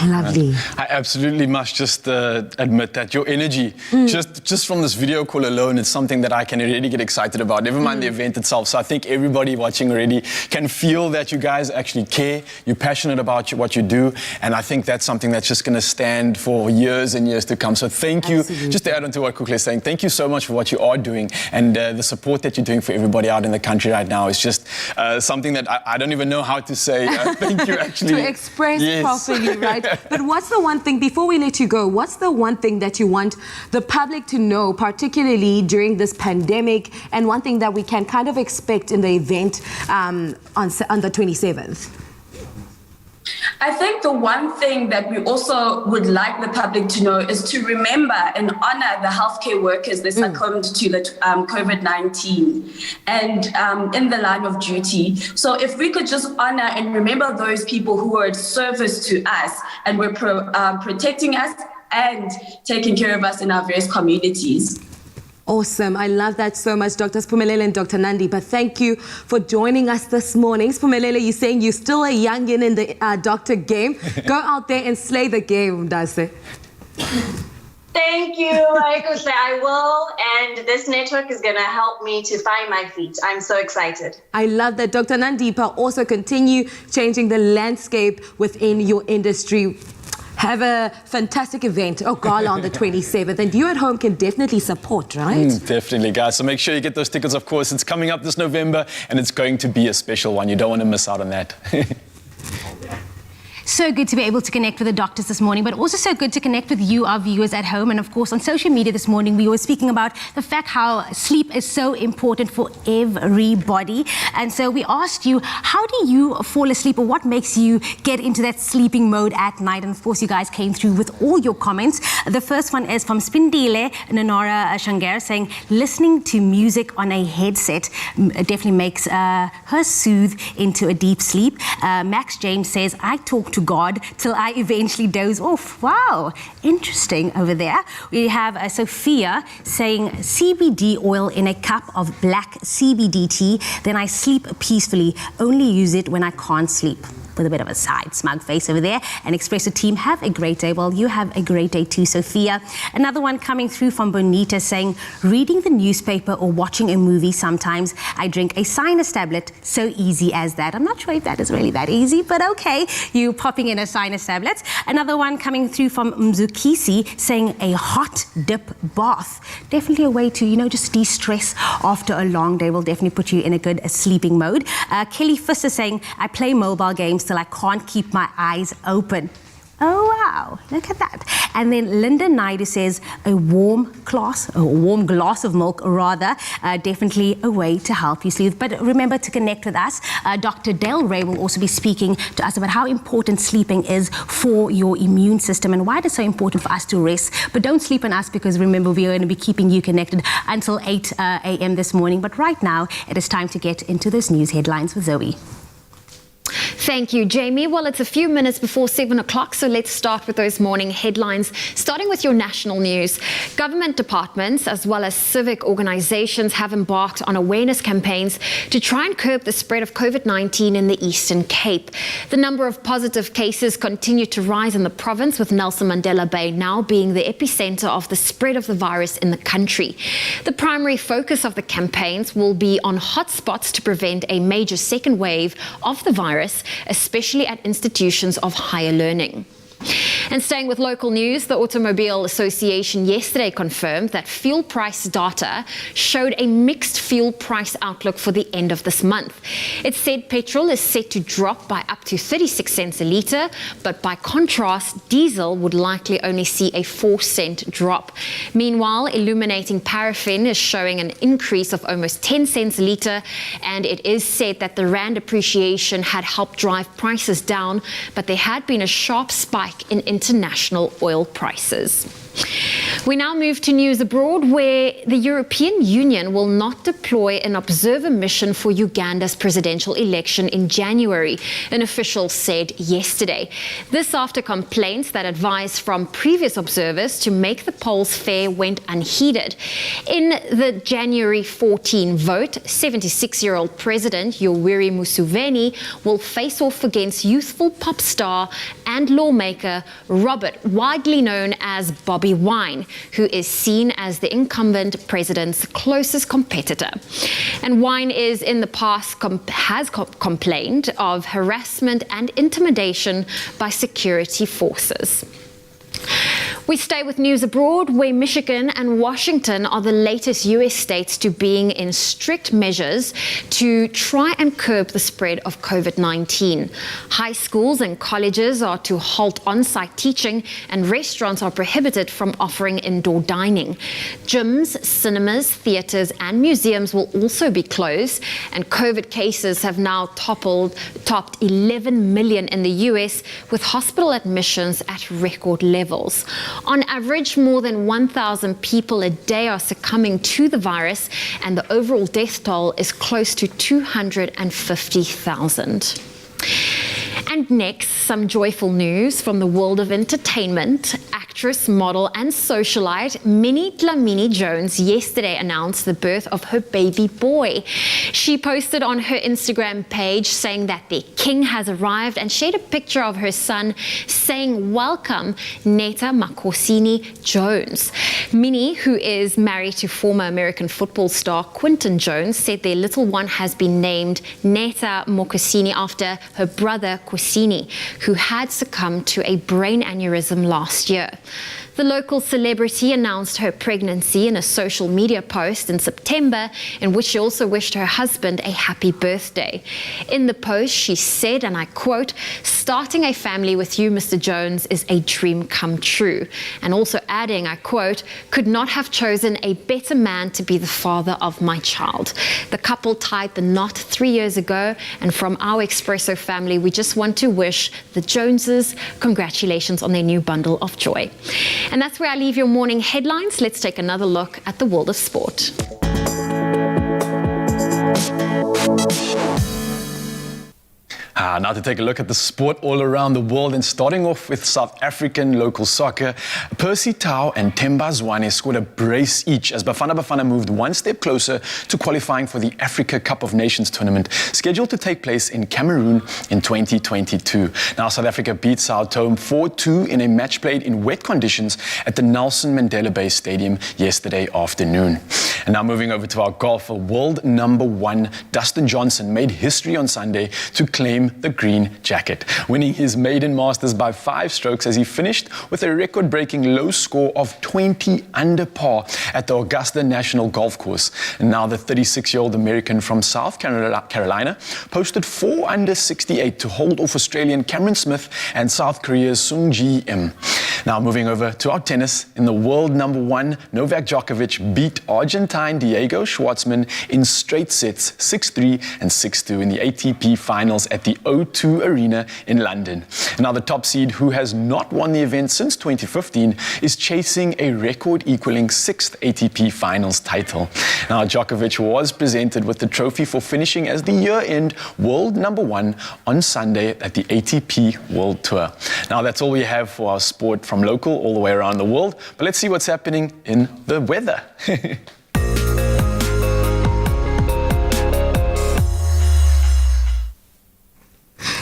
Lovely. I absolutely must just admit that your energy, just from this video call alone, is something that I can really get excited about, never mind the event itself. So I think everybody watching already can feel that you guys actually care, you're passionate about what you do, and I think that's something that's just going to stand for years and years to come. So thank you. Just to add on to what Kukle is saying, thank you so much for what you are doing, and the support that you're doing for everybody out in the country right now is just something that I don't even know how to say. Thank you, actually. To express properly, right? But what's the one thing, before we let you go, what's the one thing that you want the public to know, particularly during this pandemic, and one thing that we can kind of expect in the event on the 27th? I think the one thing that we also would like the public to know is to remember and honor the healthcare workers that succumbed to the COVID-19 and in the line of duty. So if we could just honor and remember those people who were of service to us and were protecting us and taking care of us in our various communities. Awesome. I love that so much, Dr. Spumelele and Dr. Nandi. But thank you for joining us this morning. Spumelele, you're saying you're still a youngin in the doctor game. Go out there and slay the game, Dase. Thank you, Ayakuse. I will, and this network is going to help me to find my feet. I'm so excited. I love that. Dr. Nandipa, also continue changing the landscape within your industry. Have a fantastic event, gala on the 27th, and you at home can definitely support, right? Definitely, guys. So make sure you get those tickets, of course. It's coming up this November, and it's going to be a special one. You don't want to miss out on that. So good to be able to connect with the doctors this morning, but also so good to connect with you, our viewers at home. And of course, on social media this morning, we were speaking about the fact how sleep is so important for everybody. And so we asked you, how do you fall asleep, or what makes you get into that sleeping mode at night? And of course, you guys came through with all your comments. The first one is from Spindile Nanora Shangar, saying, listening to music on a headset definitely makes her soothe into a deep sleep. Max James says, I talk to God till I eventually doze off. Wow, interesting over there. We have Sophia saying CBD oil in a cup of black CBD tea, then I sleep peacefully, only use it when I can't sleep. With a bit of a side smug face over there. And Expresso team, have a great day. Well, you have a great day too, Sophia. Another one coming through from Bonita saying, reading the newspaper or watching a movie sometimes, I drink a sinus tablet, so easy as that. I'm not sure if that is really that easy, but okay, you popping in a sinus tablet. Another one coming through from Mzukisi saying a hot dip bath. Definitely a way to, just de-stress after a long day. Will definitely put you in a good sleeping mode. Kelly Fisser saying, I play mobile games till I can't keep my eyes open. Oh, wow, look at that. And then Linda Naidu says a warm glass of milk, rather, definitely a way to help you sleep. But remember to connect with us. Dr. Del Rey will also be speaking to us about how important sleeping is for your immune system and why it is so important for us to rest. But don't sleep on us, because remember, we are going to be keeping you connected until 8 a.m. this morning. But right now, it is time to get into those news headlines with Zoe. Thank you, Jamie. Well, it's a few minutes before 7 o'clock, so let's start with those morning headlines, starting with your national news. Government departments, as well as civic organizations, have embarked on awareness campaigns to try and curb the spread of COVID-19 in the Eastern Cape. The number of positive cases continue to rise in the province, with Nelson Mandela Bay now being the epicenter of the spread of the virus in the country. The primary focus of the campaigns will be on hotspots to prevent a major second wave of the virus, especially at institutions of higher learning. And staying with local news, the Automobile Association yesterday confirmed that fuel price data showed a mixed fuel price outlook for the end of this month. It said petrol is set to drop by up to 36 cents a litre, but by contrast, diesel would likely only see a 4-cent drop. Meanwhile, illuminating paraffin is showing an increase of almost 10 cents a litre, and it is said that the rand appreciation had helped drive prices down, but there had been a sharp spike in international oil prices. We now move to news abroad, where the European Union will not deploy an observer mission for Uganda's presidential election in January, an official said yesterday. This after complaints that advice from previous observers to make the polls fair went unheeded. In the January 14 vote, 76-year-old President Yoweri Museveni will face off against youthful pop star and lawmaker Robert, widely known as Bobby Wine, who is seen as the incumbent president's closest competitor. And Wine is in the past has complained of harassment and intimidation by security forces. We stay with news abroad, where Michigan and Washington are the latest US states to being in strict measures to try and curb the spread of COVID-19. High schools and colleges are to halt on-site teaching, and restaurants are prohibited from offering indoor dining. Gyms, cinemas, theaters, and museums will also be closed, and COVID cases have now topped 11 million in the US, with hospital admissions at record levels. On average, more than 1,000 people a day are succumbing to the virus, and the overall death toll is close to 250,000. And next, some joyful news from the world of entertainment. Actor Actress, model, and socialite Minnie Dlamini Jones yesterday announced the birth of her baby boy. She posted on her Instagram page saying that the king has arrived and shared a picture of her son saying, "Welcome, Neta Makosini Jones." Minnie, who is married to former American football star Quinton Jones, said their little one has been named Neta Makosini after her brother Kosini, who had succumbed to a brain aneurysm last year. The local celebrity announced her pregnancy in a social media post in September, in which she also wished her husband a happy birthday. In the post, she said, and I quote, "Starting a family with you, Mr. Jones, is a dream come true." And also adding, I quote, "Could not have chosen a better man to be the father of my child." The couple tied the knot 3 years ago, and from our Expresso family, we just want to wish the Joneses congratulations on their new bundle of joy. And that's where I leave your morning headlines. Let's take another look at the world of sport. Now to take a look at the sport all around the world, and starting off with South African local soccer. Percy Tau and Themba Zwane scored a brace each as Bafana Bafana moved one step closer to qualifying for the Africa Cup of Nations tournament, scheduled to take place in Cameroon in 2022. Now South Africa beat Sao Tome 4-2 in a match played in wet conditions at the Nelson Mandela Bay Stadium yesterday afternoon. And now moving over to our golf, world number 1 Dustin Johnson made history on Sunday to claim the green jacket, winning his maiden Masters by 5 strokes as he finished with a record-breaking low score of 20 under par at the Augusta National Golf Course. And now the 36-year-old American from South Carolina posted 4 under 68 to hold off Australian Cameron Smith and South Korea's Sung Ji Im. Now moving over to our tennis, in the world number 1, Novak Djokovic beat Argentine Diego Schwartzman in straight sets 6-3 and 6-2 in the ATP finals at the O2 Arena in London. Now the top seed, who has not won the event since 2015, is chasing a record-equaling 6th ATP finals title. Now Djokovic was presented with the trophy for finishing as the year-end world number 1 on Sunday at the ATP World Tour. Now that's all we have for our sport from local all the way around the world, but let's see what's happening in the weather.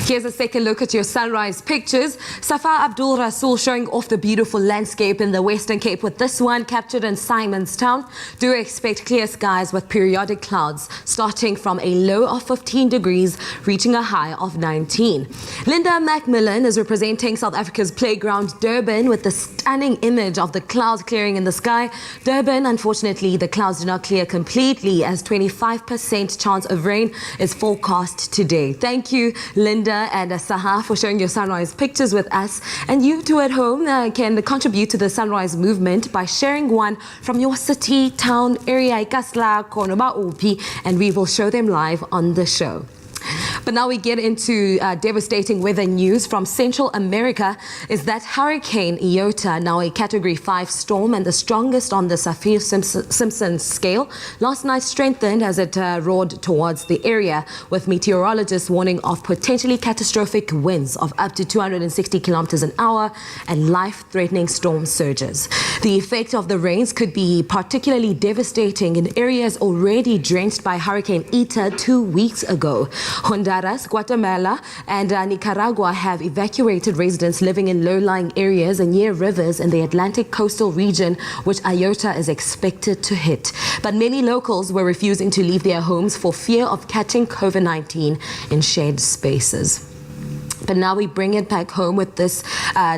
Here's a second look at your sunrise pictures. Safa Abdul Rasul showing off the beautiful landscape in the Western Cape with this one captured in Simonstown. Do expect clear skies with periodic clouds starting from a low of 15 degrees reaching a high of 19. Linda Macmillan is representing South Africa's playground Durban with the stunning image of the clouds clearing in the sky. Durban, unfortunately, the clouds do not clear completely as 25% chance of rain is forecast today. Thank you, Linda and Saha, for showing your sunrise pictures with us. And you too at home can contribute to the sunrise movement by sharing one from your city, town, area, and we will show them live on the show. But now we get into devastating weather news from Central America. Is that Hurricane Iota, now a Category 5 storm and the strongest on the Saffir-Simpson scale, last night strengthened as it roared towards the area, with meteorologists warning of potentially catastrophic winds of up to 260 kilometers an hour and life-threatening storm surges. The effect of the rains could be particularly devastating in areas already drenched by Hurricane Eta 2 weeks ago. Honduras, Guatemala and Nicaragua have evacuated residents living in low-lying areas and near rivers in the Atlantic coastal region, which Iota is expected to hit. But many locals were refusing to leave their homes for fear of catching COVID-19 in shared spaces. But now we bring it back home with this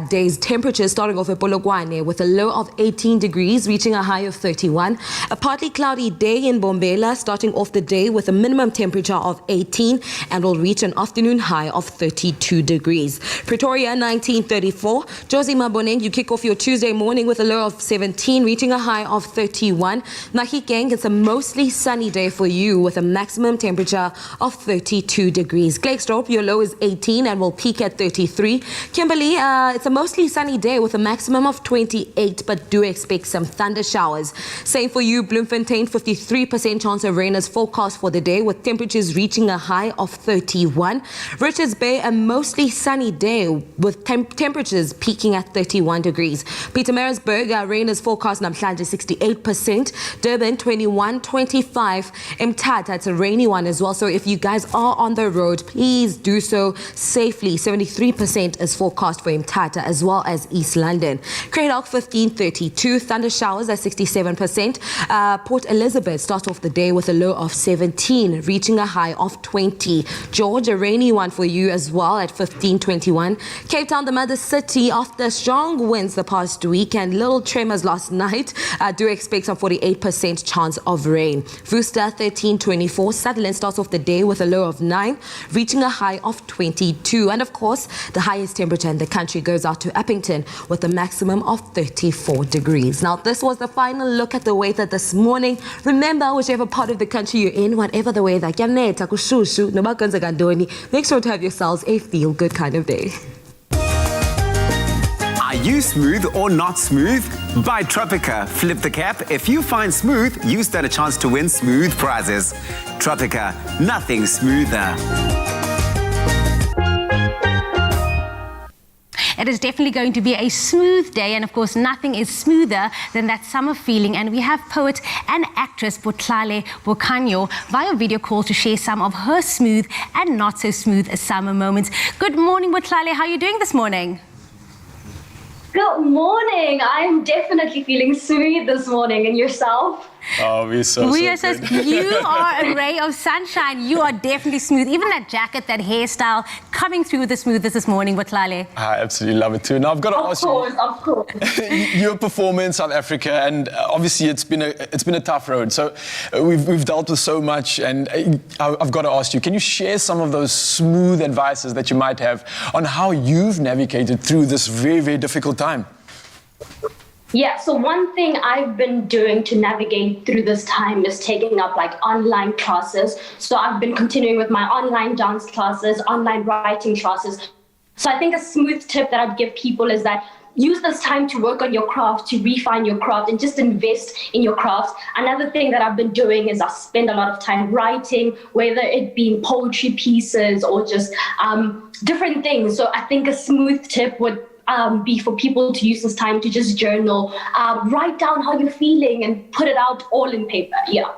day's temperatures, starting off at Polokwane with a low of 18 degrees, reaching a high of 31. A partly cloudy day in Bombela, starting off the day with a minimum temperature of 18 and will reach an afternoon high of 32 degrees. Pretoria, 1934. Josie Maboneng, you kick off your Tuesday morning with a low of 17, reaching a high of 31. Mahikeng, it's a mostly sunny day for you with a maximum temperature of 32 degrees. Klerksdorp, your low is 18 and will peak at 33. Kimberley, it's a mostly sunny day with a maximum of 28, but do expect some thunder showers. Same for you, Bloemfontein, 53% chance of rain is forecast for the day with temperatures reaching a high of 31. Richards Bay, a mostly sunny day with temperatures peaking at 31 degrees. Pietermaritzburg, rain is forecast namhlanje 68%. Durban, 21, 25. Mthatha, it's a rainy one as well. So if you guys are on the road, please do so safely. 73% is forecast for Mthatha as well as East London. Cradock, 15, 32. Thunder showers at 67%. Port Elizabeth starts off the day with a low of 17, reaching a high of 20. George, a rainy one for you as well at 15, 21. Cape Town, the mother city, after strong winds the past week and little tremors last night, do expect some 48% chance of rain. Worcester, 13, 24. Sutherland starts off the day with a low of 9, reaching a high of 22. And of course, the highest temperature in the country goes out to Uppington with a maximum of 34 degrees. Now, this was the final look at the weather this morning. Remember, whichever part of the country you're in, whatever the weather, make sure to have yourselves a feel-good kind of day. Are you smooth or not smooth? Buy Tropica. Flip the cap. If you find smooth, you stand a chance to win smooth prizes. Tropica, nothing smoother. It is definitely going to be a smooth day, and of course nothing is smoother than that summer feeling. And we have poet and actress Botlale Bokanyo via video call to share some of her smooth and not so smooth summer moments. Good morning, Botlale. How are you doing this morning? Good morning. I'm definitely feeling smooth this morning. And yourself? Oh, we're so You are a ray of sunshine. You are definitely smooth. Even that jacket, that hairstyle, coming through with the smoothness this morning, Botlale. I absolutely love it too. Now I've got to ask you. Of course. You're a performer in South Africa, and obviously it's been a tough road. So we've dealt with so much, and I've got to ask you, can you share some of those smooth advices that you might have on how you've navigated through this very, very difficult time? Yeah, so one thing I've been doing to navigate through this time is taking up like online classes. So I've been continuing with my online dance classes, online writing classes. So I think a smooth tip that I'd give people is that use this time to work on your craft, to refine your craft, and just invest in your craft. Another thing that I've been doing is I spend a lot of time writing, whether it be poetry pieces or just different things. So I think a smooth tip would be for people to use this time to just journal, write down how you're feeling and put it out all in paper. Yeah.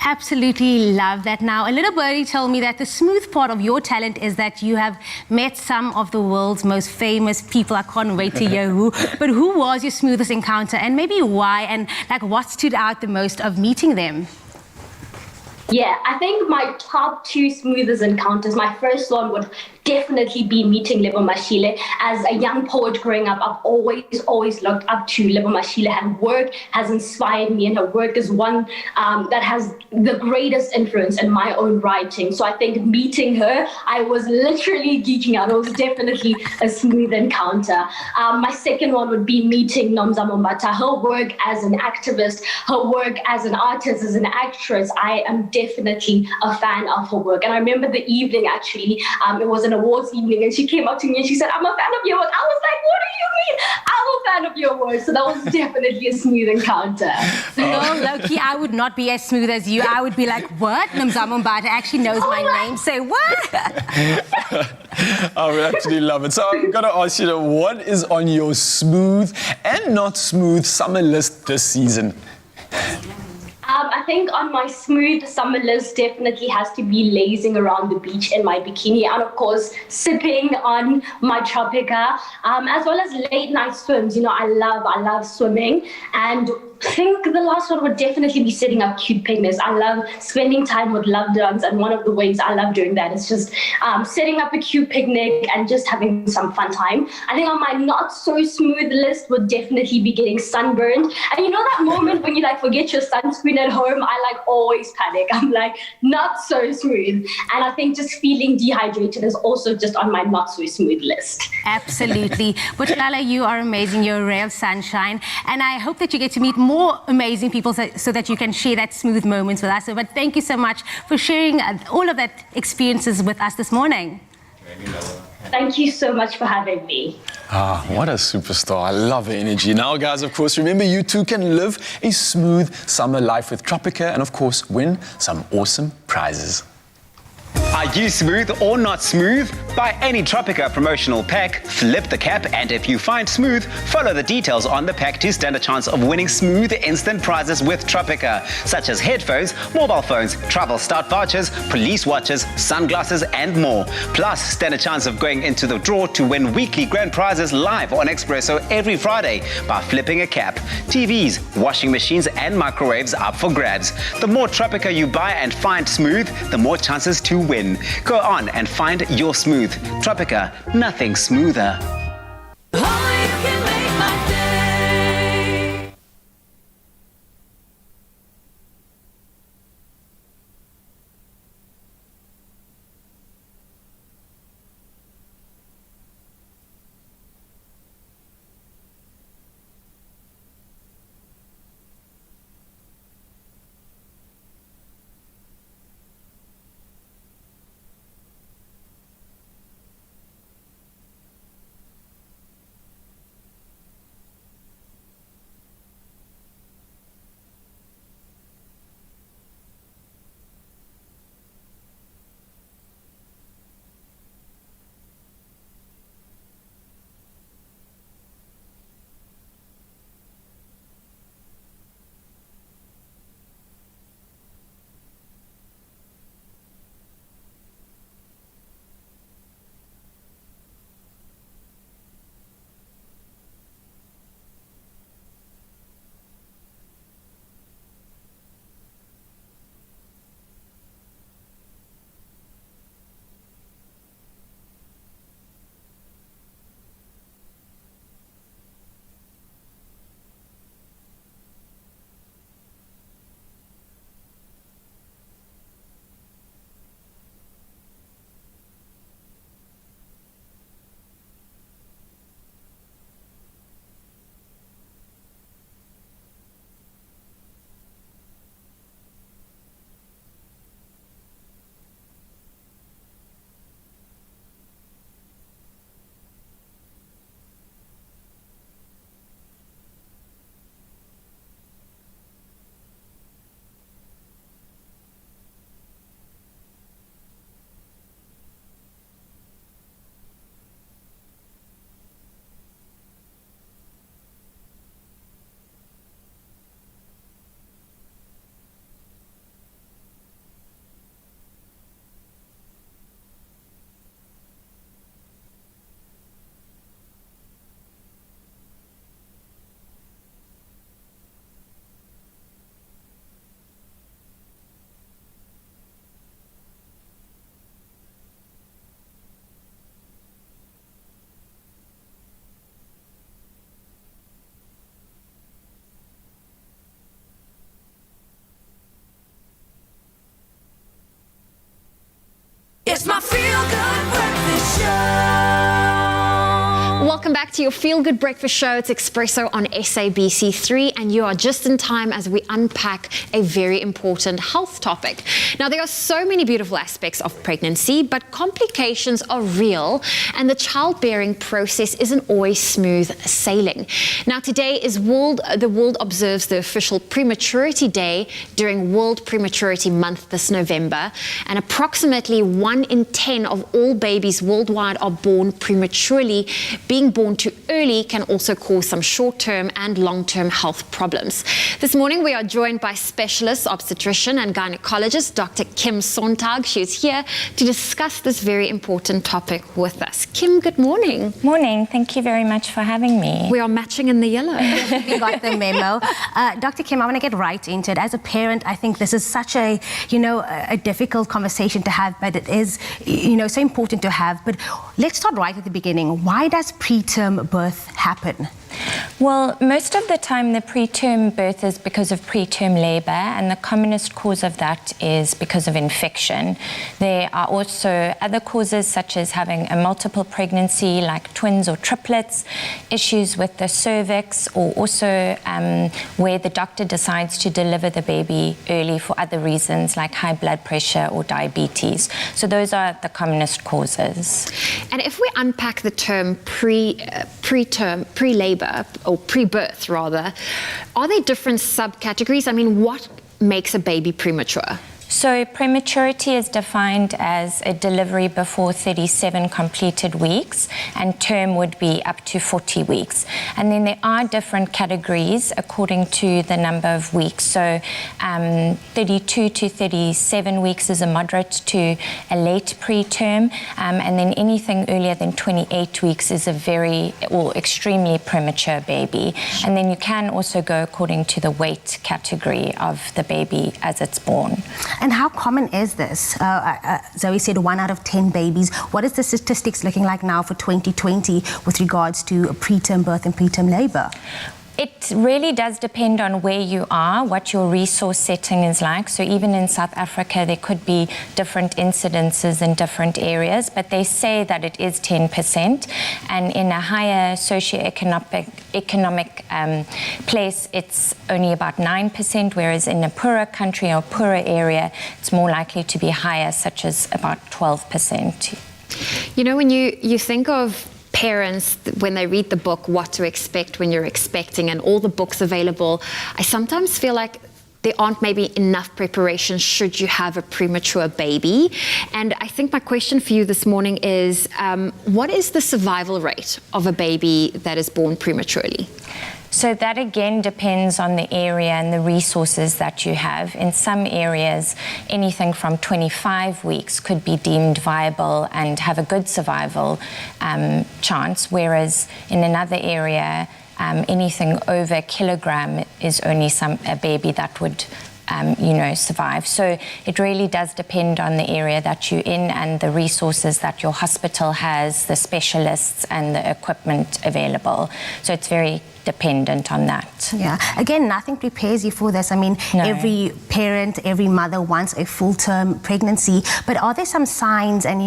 Absolutely love that. Now, a little birdie told me that the smooth part of your talent is that you have met some of the world's most famous people. I can't wait to hear who. But who was your smoothest encounter, and maybe why, and like what stood out the most of meeting them? Yeah, I think my top two smoothest encounters, my first one would definitely be meeting Lebo Mashile. As a young poet growing up, I've always looked up to Lebo Mashile. Her work has inspired me, and her work is one that has the greatest influence in my own writing. So I think meeting her, I was literally geeking out. It was definitely a smooth encounter. My second one would be meeting Nomza Mombata. Her work as an activist, her work as an artist, as an actress, I am definitely a fan of her work. And I remember the evening, actually, it was an awards evening, and she came up to me and she said, "I'm a fan of your work." I was like, "What do you mean? I'm a fan of your work." So that was definitely a smooth encounter. No, low-key, I would not be as smooth as you. I would be like, what? Nomza Mombata actually knows my name. Say what? I would absolutely love it. So I've got to ask you, what is on your smooth and not smooth summer list this season? I think on my smooth summer list definitely has to be lazing around the beach in my bikini, and of course sipping on my Tropica, as well as late night swims. You know, I love swimming, and I think the last one would definitely be setting up cute picnics. I love spending time with loved ones, and one of the ways I love doing that is just setting up a cute picnic and just having some fun time. I think on my not so smooth list would definitely be getting sunburned. And you know that moment when you like forget your sunscreen at home? I like always panic. I'm like, not so smooth. And I think just feeling dehydrated is also just on my not so smooth list. Absolutely. But Lala, you are amazing. You're a ray of sunshine. And I hope that you get to meet more amazing people so that you can share that smooth moments with us. But thank you so much for sharing all of that experiences with us this morning. Thank you so much for having me. Ah, what a superstar. I love her energy. Now, guys, of course, remember you too can live a smooth summer life with Tropica and, of course, win some awesome prizes. Are you smooth or not smooth? Buy any Tropica promotional pack, flip the cap, and if you find smooth, follow the details on the pack to stand a chance of winning smooth instant prizes with Tropica, such as headphones, mobile phones, travel start vouchers, police watches, sunglasses, and more. Plus, stand a chance of going into the draw to win weekly grand prizes live on Expresso every Friday by flipping a cap. TVs, washing machines, and microwaves up for grabs. The more Tropica you buy and find smooth, the more chances to win. Go on and find your smooth. Tropica, nothing smoother. It's my feel-good breakfast show. Welcome back to your Feel Good Breakfast Show. It's Expresso on SABC3, and you are just in time as we unpack a very important health topic. Now, there are so many beautiful aspects of pregnancy, but complications are real, and the childbearing process isn't always smooth sailing. Now, today is the world observes the official Prematurity Day during World Prematurity Month this November, and approximately 1 in 10 of all babies worldwide are born prematurely. Being born too early can also cause some short-term and long-term health problems. This morning, we are joined by specialist obstetrician and gynecologist, Dr. Kim Sontag. She is here to discuss this very important topic with us. Kim, good morning. Morning. Thank you very much for having me. We are matching in the yellow. We got the memo. Dr. Kim, I want to get right into it. As a parent, I think this is such a difficult conversation to have, but it is, so important to have. But let's start right at the beginning. Why does preterm birth happen? Well, most of the time the preterm birth is because of preterm labor, and the commonest cause of that is because of infection. There are also other causes such as having a multiple pregnancy like twins or triplets, issues with the cervix, or also where the doctor decides to deliver the baby early for other reasons like high blood pressure or diabetes. So those are the commonest causes. And if we unpack the term pre-labor, or pre-birth rather, are there different subcategories? I mean, what makes a baby premature? So prematurity is defined as a delivery before 37 completed weeks, and term would be up to 40 weeks. And then there are different categories according to the number of weeks. So 32 to 37 weeks is a moderate to a late preterm, and then anything earlier than 28 weeks is a very or extremely premature baby. And then you can also go according to the weight category of the baby as it's born. And how common is this? Zoe said 1 out of 10 babies. What is the statistics looking like now for 2020 with regards to preterm birth and preterm labor? It really does depend on where you are, what your resource setting is like. So even in South Africa, there could be different incidences in different areas, but they say that it is 10%. And in a higher socioeconomic place, it's only about 9%, whereas in a poorer country or poorer area, it's more likely to be higher, such as about 12%. You know, when you think of parents, when they read the book What to Expect When You're Expecting and all the books available, I sometimes feel like there aren't maybe enough preparation should you have a premature baby. And I think my question for you this morning is, what is the survival rate of a baby that is born prematurely? So that again depends on the area and the resources that you have. In some areas, anything from 25 weeks could be deemed viable and have a good survival chance, whereas in another area, anything over a kilogram is only a baby that would survive. So it really does depend on the area that you're in and the resources that your hospital has, the specialists and the equipment available. So it's very dependent on that. Yeah. Again, nothing prepares you for this. I mean, every parent, every mother wants a full-term pregnancy, but are there some signs and,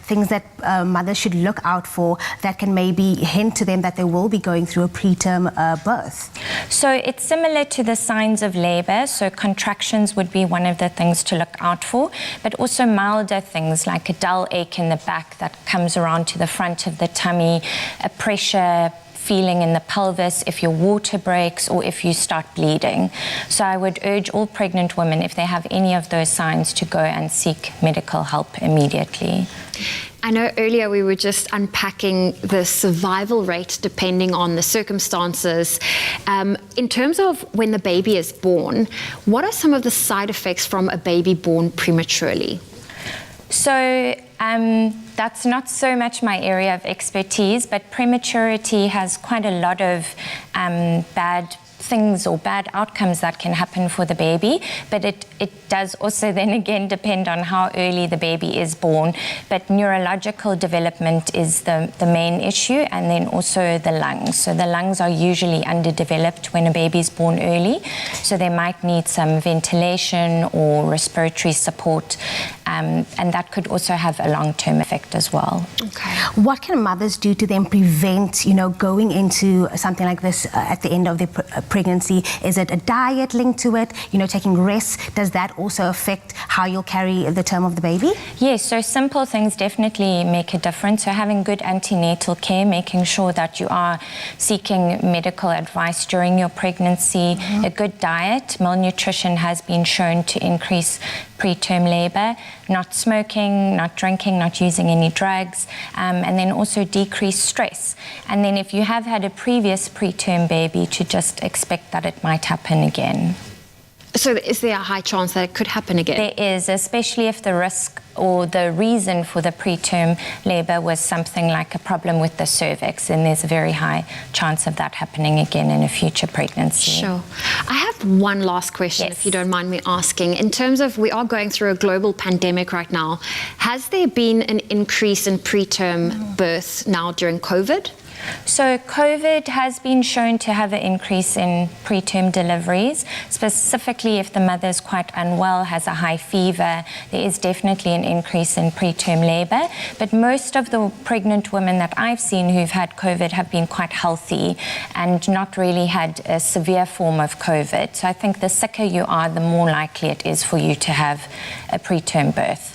things that mothers should look out for that can maybe hint to them that they will be going through a preterm birth? So it's similar to the signs of labor. So contractions would be one of the things to look out for, but also milder things like a dull ache in the back that comes around to the front of the tummy, a pressure feeling in the pelvis, if your water breaks or if you start bleeding. So I would urge all pregnant women, if they have any of those signs, to go and seek medical help immediately. I know earlier we were just unpacking the survival rate depending on the circumstances. In terms of when the baby is born, what are some of the side effects from a baby born prematurely? So that's not so much my area of expertise, but prematurity has quite a lot of bad things or bad outcomes that can happen for the baby, but it does also then again depend on how early the baby is born. But neurological development is the main issue, and then also the lungs. So the lungs are usually underdeveloped when a baby is born early, so they might need some ventilation or respiratory support, and that could also have a long-term effect as well. Okay. What can mothers do to then prevent, going into something like this at the end of their pregnancy? Is it a diet linked to it? Taking rest, does that also affect how you'll carry the term of the baby? Yes, so simple things definitely make a difference. So having good antenatal care, making sure that you are seeking medical advice during your pregnancy, a good diet. Malnutrition has been shown to increase preterm labor, not smoking, not drinking, not using any drugs, and then also decrease stress. And then if you have had a previous preterm baby, to just expect that it might happen again. So is there a high chance that it could happen again? There is, especially if the risk or the reason for the preterm labor was something like a problem with the cervix, and there's a very high chance of that happening again in a future pregnancy. Sure. I have one last question, if you don't mind me asking. In terms of, we are going through a global pandemic right now, has there been an increase in preterm births now during COVID? So COVID has been shown to have an increase in preterm deliveries, specifically if the mother is quite unwell, has a high fever, there is definitely an increase in preterm labor. But most of the pregnant women that I've seen who've had COVID have been quite healthy and not really had a severe form of COVID. So I think the sicker you are, the more likely it is for you to have a preterm birth.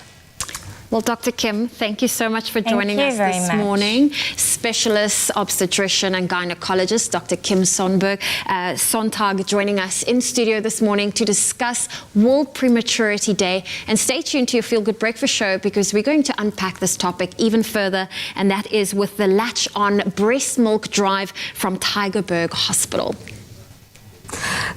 Well, Dr. Kim, thank you so much for joining us this morning. Specialist obstetrician and gynecologist, Dr. Kim Sontag, joining us in studio this morning to discuss World Prematurity Day. And stay tuned to your Feel Good Breakfast show, because we're going to unpack this topic even further, and that is with the Latch On Breast Milk Drive from Tygerberg Hospital.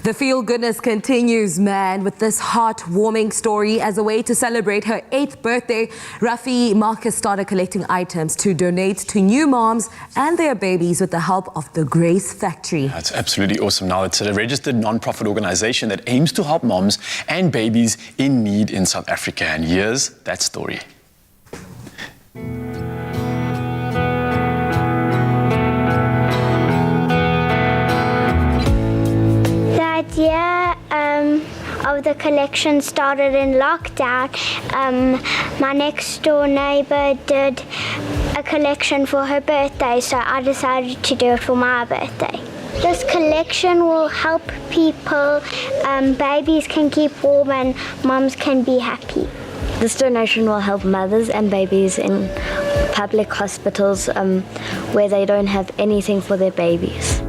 The feel goodness continues, man, with this heartwarming story. As a way to celebrate her 8th birthday, Rafi Marcus started collecting items to donate to new moms and their babies with the help of the Grace Factory. That's absolutely awesome. Now, it's a registered non-profit organization that aims to help moms and babies in need in South Africa. And here's that story. The idea of the collection started in lockdown. My next door neighbor did a collection for her birthday, so I decided to do it for my birthday. This collection will help people. Babies can keep warm and moms can be happy. This donation will help mothers and babies in public hospitals where they don't have anything for their babies.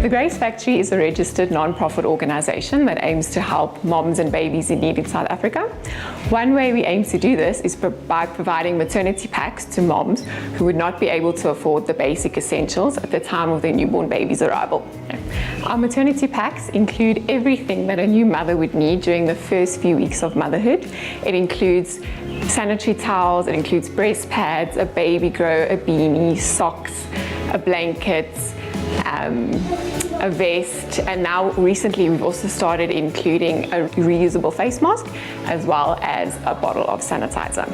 The Grace Factory is a registered non-profit organisation that aims to help moms and babies in need in South Africa. One way we aim to do this is by providing maternity packs to moms who would not be able to afford the basic essentials at the time of their newborn baby's arrival. Our maternity packs include everything that a new mother would need during the first few weeks of motherhood. It includes sanitary towels, it includes breast pads, a baby grow, a beanie, socks, a blanket, a vest, and now recently we've also started including a reusable face mask as well as a bottle of sanitizer.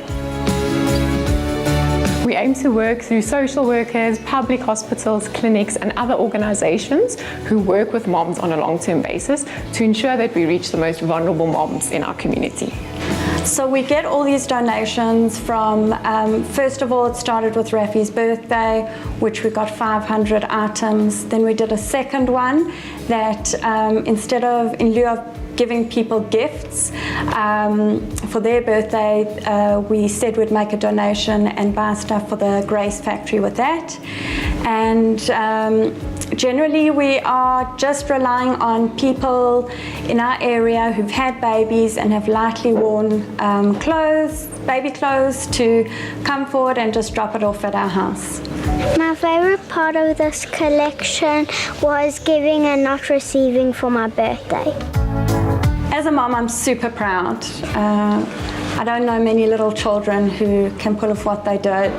We aim to work through social workers, public hospitals, clinics and other organizations who work with moms on a long-term basis to ensure that we reach the most vulnerable moms in our community. So we get all these donations from, first of all, it started with Rafi's birthday, which we got 500 items. Then we did a second one that in lieu of giving people gifts for their birthday, we said we'd make a donation and buy stuff for the Grace Factory with that. And generally we are just relying on people in our area who've had babies and have lightly worn clothes, baby clothes, to come forward and just drop it off at our house. My favorite part of this collection was giving and not receiving for my birthday. As a mom, I'm super proud. I don't know many little children who can pull off what they did,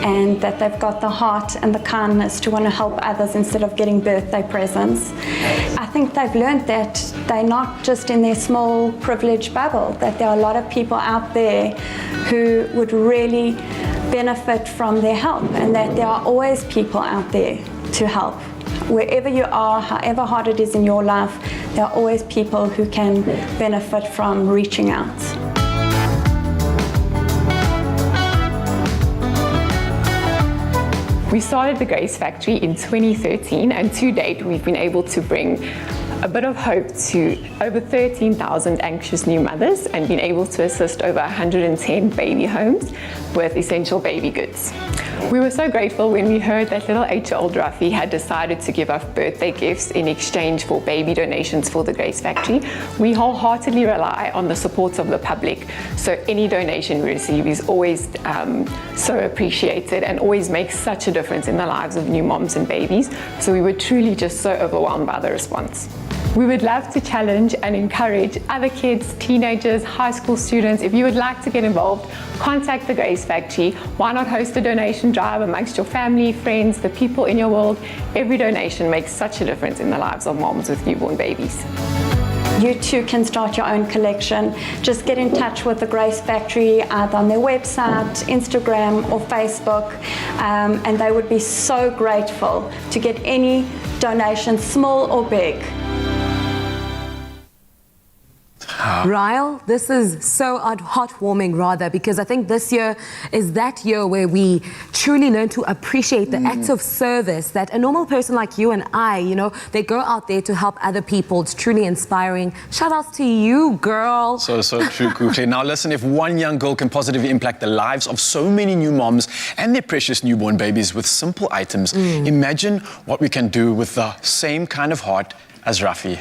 and that they've got the heart and the kindness to want to help others instead of getting birthday presents. I think they've learned that they're not just in their small privileged bubble, that there are a lot of people out there who would really benefit from their help, and that there are always people out there to help. Wherever you are, however hard it is in your life, there are always people who can benefit from reaching out. We started the Grace Factory in 2013, and to date we've been able to bring a bit of hope to over 13,000 anxious new mothers and been able to assist over 110 baby homes with essential baby goods. We were so grateful when we heard that little 8-year-old Rafi had decided to give us birthday gifts in exchange for baby donations for the Grace Factory. We wholeheartedly rely on the support of the public, so any donation we receive is always so appreciated and always makes such a difference in the lives of new moms and babies. So we were truly just so overwhelmed by the response. We would love to challenge and encourage other kids, teenagers, high school students. If you would like to get involved, contact the Grace Factory. Why not host a donation drive amongst your family, friends, the people in your world? Every donation makes such a difference in the lives of moms with newborn babies. you too can start your own collection. Just get in touch with the Grace Factory either on their website, Instagram or Facebook, and they would be so grateful to get any donation, small or big. Ryle, this is so heartwarming rather, because I think this year is that year where we truly learn to appreciate the acts of service that a normal person like you and I, you know, they go out there to help other people. It's truly inspiring. Shout outs to you, girl. So true, Kukli. Now listen, if one young girl can positively impact the lives of so many new moms and their precious newborn babies with simple items, imagine what we can do with the same kind of heart as Rafi.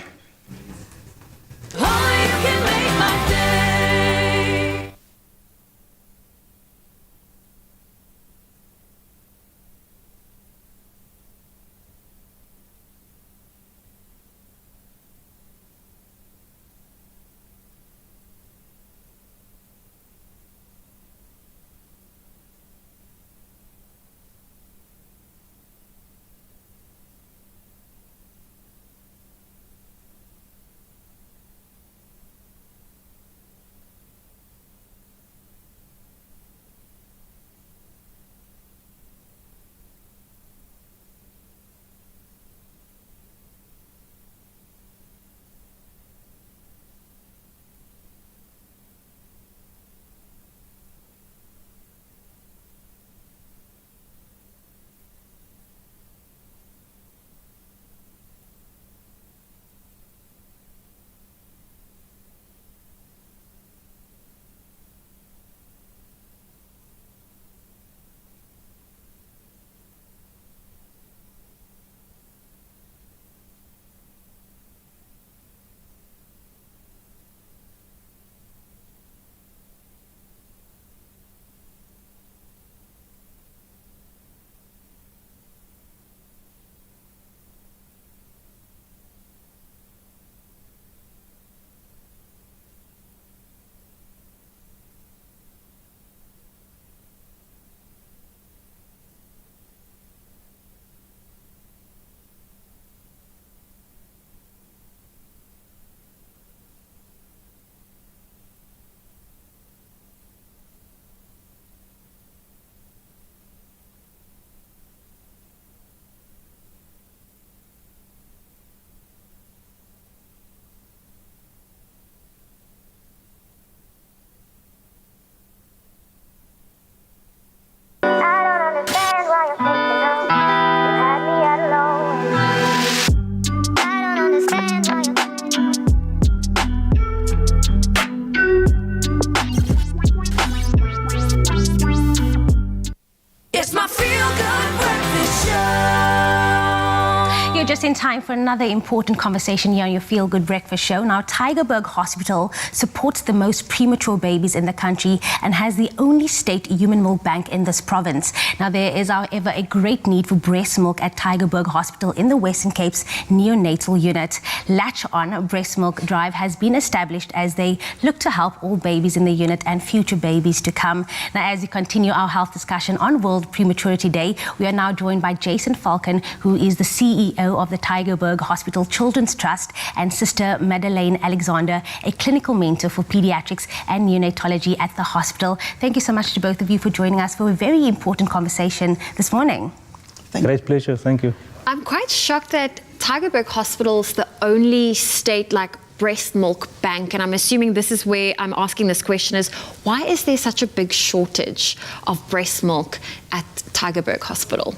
Just in time for another important conversation here on your Feel Good Breakfast Show. Now, Tygerberg Hospital supports the most premature babies in the country and has the only state human milk bank in this province. Now, there is, however, a great need for breast milk at Tygerberg Hospital in the Western Cape's neonatal unit. Latch On Breast Milk Drive has been established as they look to help all babies in the unit and future babies to come. Now, as we continue our health discussion on World Prematurity Day, we are now joined by Jason Falcon, who is the CEO of the Tygerberg Hospital Children's Trust, and Sister Madeleine Alexander, a clinical mentor for pediatrics and neonatology at the hospital. Thank you so much to both of you for joining us for a very important conversation this morning. Great pleasure, thank you. I'm quite shocked that Tygerberg Hospital is the only state breast milk bank, and I'm assuming this is where I'm asking this question is, why is there such a big shortage of breast milk at Tygerberg Hospital?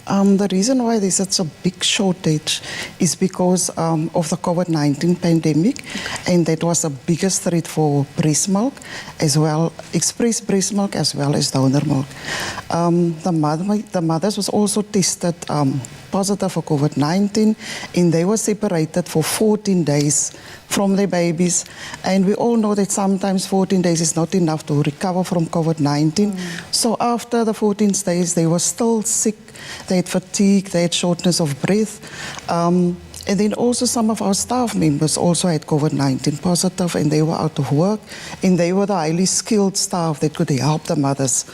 The reason why there's such a big shortage is because of the COVID-19 pandemic, and that was the biggest threat for breast milk, as well express breast milk as well as donor milk. The mothers was also tested positive for COVID-19, and they were separated for 14 days from their babies. And we all know that sometimes 14 days is not enough to recover from COVID-19. So after the 14 days, they were still sick. They had fatigue, they had shortness of breath. And then also some of our staff members also had COVID-19 positive, and they were out of work, and they were the highly skilled staff that could help the mothers.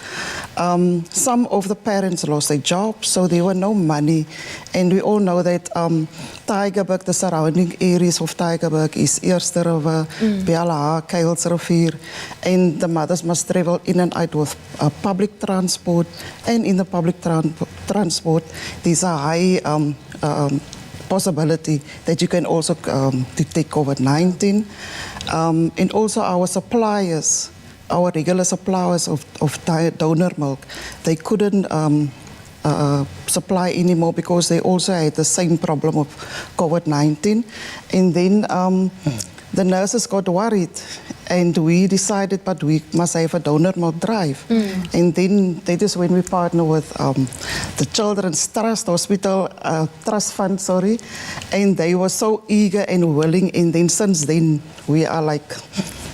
Some of the parents lost their jobs, so there were no money. And we all know that Tygerberg, the surrounding areas of Tygerberg is Eerste River, Bella, Kuilsrivier, and the mothers must travel in and out with public transport. And in the public transport, there's a high possibility that you can also detect COVID-19. And also our suppliers, our regular suppliers of donor milk, they couldn't supply anymore because they also had the same problem of COVID-19. And then the nurses got worried, and we decided, but we must have a donor milk drive. And then that is when we partner with the Children's Trust Hospital, Trust Fund, sorry, and they were so eager and willing, and then since then we are like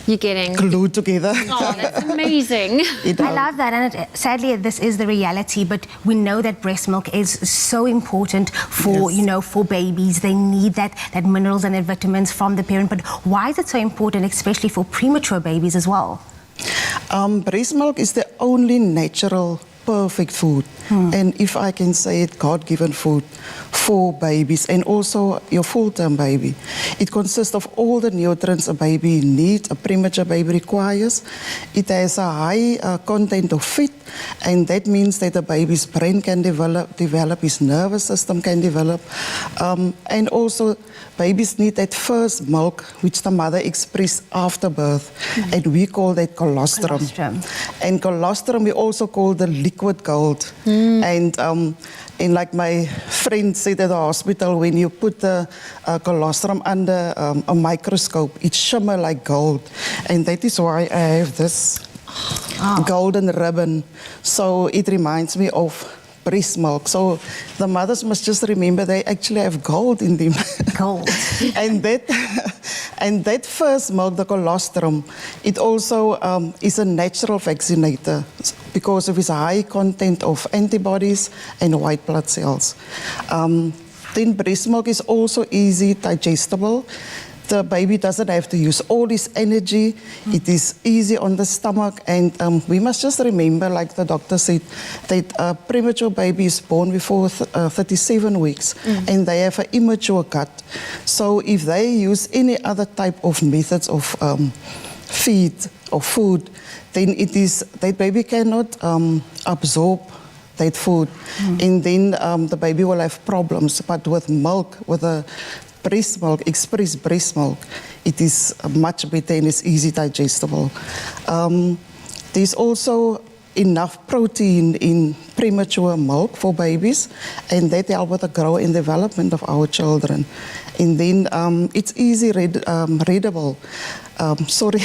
You're getting glued together. Oh, that's amazing. I love that, and sadly this is the reality, but we know that breast milk is so important for, you know, for babies. They need that minerals and that vitamins from the parent, but why is it so important, especially for premature babies as well? Breast milk is the only natural, perfect food, and if I can say it, God-given food for babies and also your full-term baby. It consists of all the nutrients a baby needs, a premature baby requires. It has a high content of fat, and that means that the baby's brain can develop, his nervous system can develop, and also babies need that first milk which the mother expresses after birth, and we call that colostrum. And colostrum we also call the liquid gold. And like my friend said at the hospital, when you put the colostrum under a microscope, it shimmers like gold. And that is why I have this golden ribbon. So it reminds me of breast milk. So the mothers must just remember they actually have gold in them. Gold. and that first milk, the colostrum, it also is a natural vaccinator because of its high content of antibodies and white blood cells. Then breast milk is also easy digestible. The baby doesn't have to use all its energy. It is easy on the stomach, and we must just remember, like the doctor said, that a premature baby is born before 37 weeks, and they have an immature gut. So if they use any other type of methods of feed or food, then it is that baby cannot absorb that food, and then the baby will have problems. But with milk, with a breast milk, express breast milk, it is much better and it's easy digestible. There's also enough protein in premature milk for babies, and that helps with the growth and development of our children. And then it's easy readable. Sorry.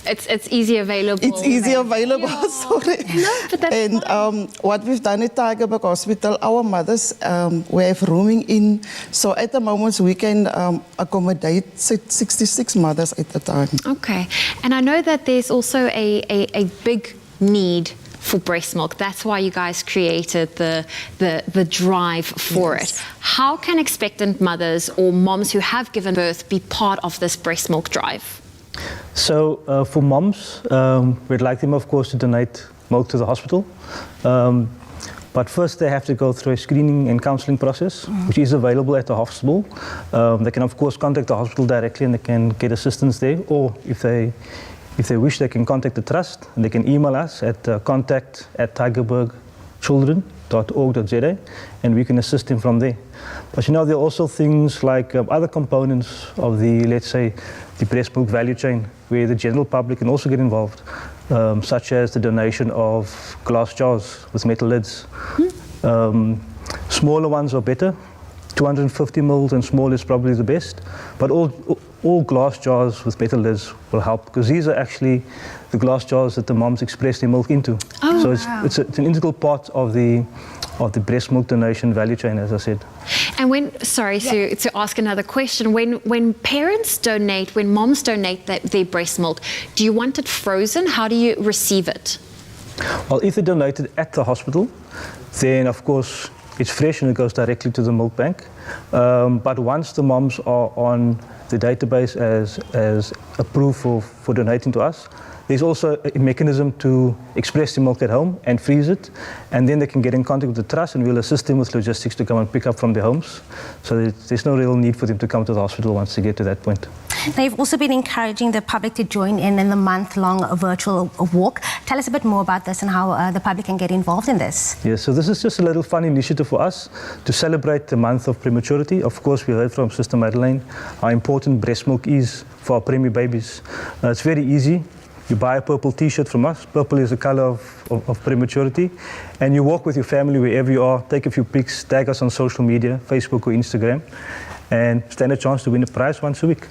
It's easy available. It's easy available, sorry. No, but that's and what we've done at Tygerberg Hospital, our mothers, we have rooming in. So at the moment, we can accommodate 66 mothers at a time. Okay. And I know that there's also a big need for breast milk. That's why you guys created the drive for it. How can expectant mothers or moms who have given birth be part of this breast milk drive? So for moms, we'd like them, of course, to donate milk to the hospital. But first they have to go through a screening and counseling process, which is available at the hospital. They can, of course, contact the hospital directly and they can get assistance there. Or if they wish, they can contact the trust and they can email us at contact@tygerbergchildren.org.za, and we can assist them from there. But you know, there are also things like other components of the, let's say, the breast milk value chain, where the general public can also get involved, such as the donation of glass jars with metal lids. Smaller ones are better. 250 ml and small is probably the best, but all glass jars with metal lids will help, because these are actually the glass jars that the moms express their milk into. So it's an integral part of the breast milk donation value chain, as I said. And to ask another question, when parents donate, when moms donate their breast milk, do you want it frozen? How do you receive it? Well, if they donate it at the hospital, then of course it's fresh and it goes directly to the milk bank. But once the moms are on the database as approved for donating to us, there's also a mechanism to express the milk at home and freeze it, and then they can get in contact with the trust and we'll assist them with logistics to come and pick up from their homes. So there's no real need for them to come to the hospital once they get to that point. They've also been encouraging the public to join in the month-long virtual walk. Tell us a bit more about this and how the public can get involved in this. Yeah, so this is just a little fun initiative for us to celebrate the month of prematurity. Of course, we heard from Sister Madeleine how important breast milk is for our preemie babies. It's very easy. You buy a purple t-shirt from us. Purple is the color of prematurity. And you walk with your family wherever you are, take a few pics, tag us on social media, Facebook or Instagram, and stand a chance to win a prize once a week.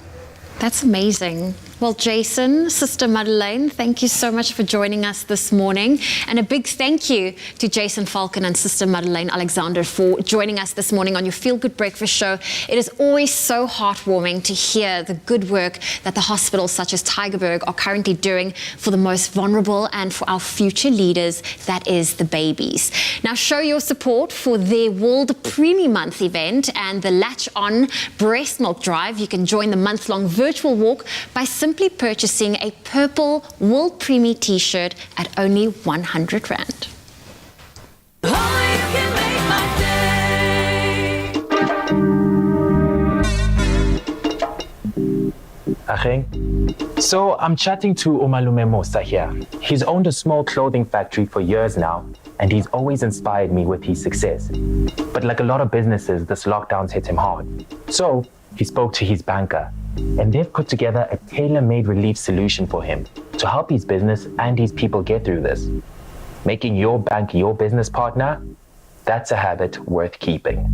That's amazing. Well, Jason, Sister Madeleine, thank you so much for joining us this morning. And a big thank you to Jason Falcon and Sister Madeleine Alexander for joining us this morning on your Feel Good Breakfast show. It is always so heartwarming to hear the good work that the hospitals such as Tygerberg are currently doing for the most vulnerable and for our future leaders, that is the babies. Now show your support for their World Preemie Month event and the Latch On Breast Milk Drive. You can join the month-long virtual walk by simply purchasing a purple World Preemie t-shirt at only 100 Rand. So I'm chatting to Umalume Musa here. He's owned a small clothing factory for years now, and he's always inspired me with his success. But like a lot of businesses, this lockdown's hit him hard. So he spoke to his banker, and they've put together a tailor-made relief solution for him to help his business and his people get through this. Making your bank your business partner, that's a habit worth keeping.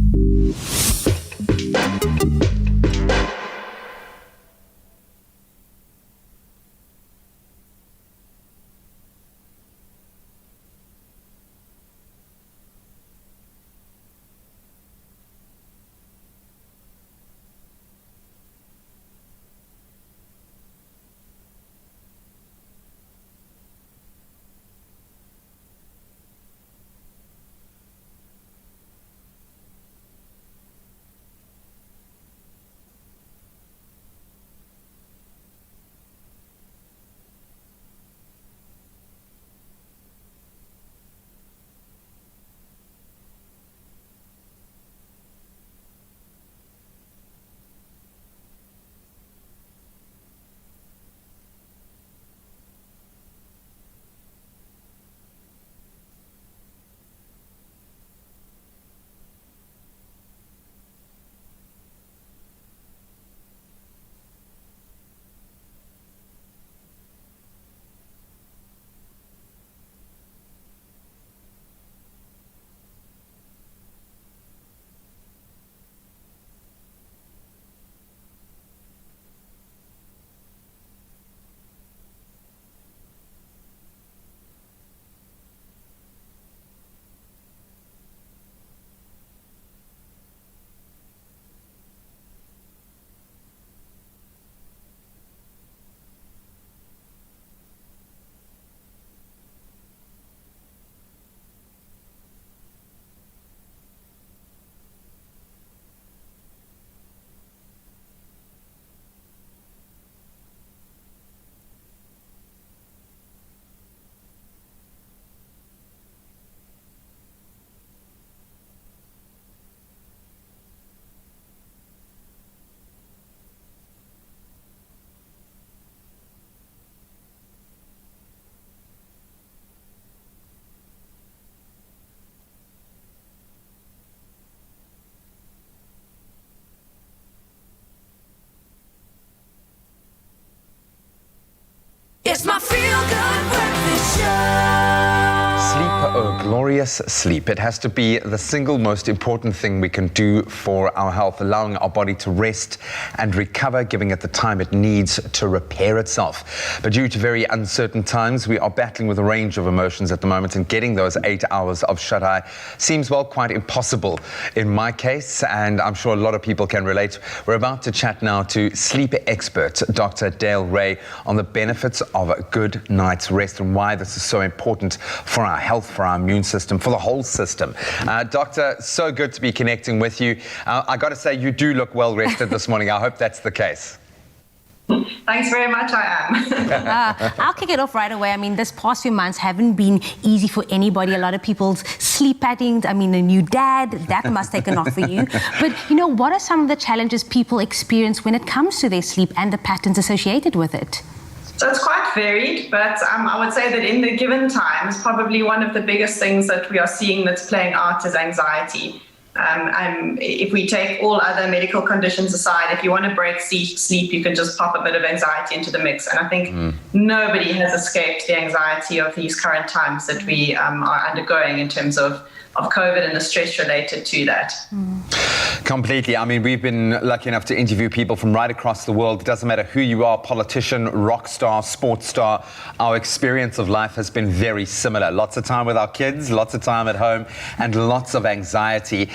It's my Feel Good Breakfast Show. Sleep, oh glorious sleep. It has to be the single most important thing we can do for our health, allowing our body to rest and recover, giving it the time it needs to repair itself. But due to very uncertain times, we are battling with a range of emotions at the moment, and getting those 8 hours of shut-eye seems, well, quite impossible in my case, and I'm sure a lot of people can relate. We're about to chat now to sleep expert Dr. Dale Ray on the benefits of a good night's rest and why this is so important for our health, for our immune immune system, for the whole system. Doctor, so good to be connecting with you. I got to say, you do look well rested this morning. I hope that's the case. Thanks very much, I am. I'll kick it off right away. I mean, this past few months haven't been easy for anybody. A lot of people's sleep patterns, I mean, a new dad, that must take an off for you. But, you know, what are some of the challenges people experience when it comes to their sleep and the patterns associated with it? So it's quite varied, but I would say that in the given times, probably one of the biggest things that we are seeing that's playing out is anxiety. If we take all other medical conditions aside, if you want to break sleep, you can just pop a bit of anxiety into the mix. And I think nobody has escaped the anxiety of these current times that we are undergoing in terms of COVID and the stress related to that. Completely. I mean, we've been lucky enough to interview people from right across the world. It doesn't matter who you are, politician, rock star, sports star. Our experience of life has been very similar. Lots of time with our kids, lots of time at home, and lots of anxiety.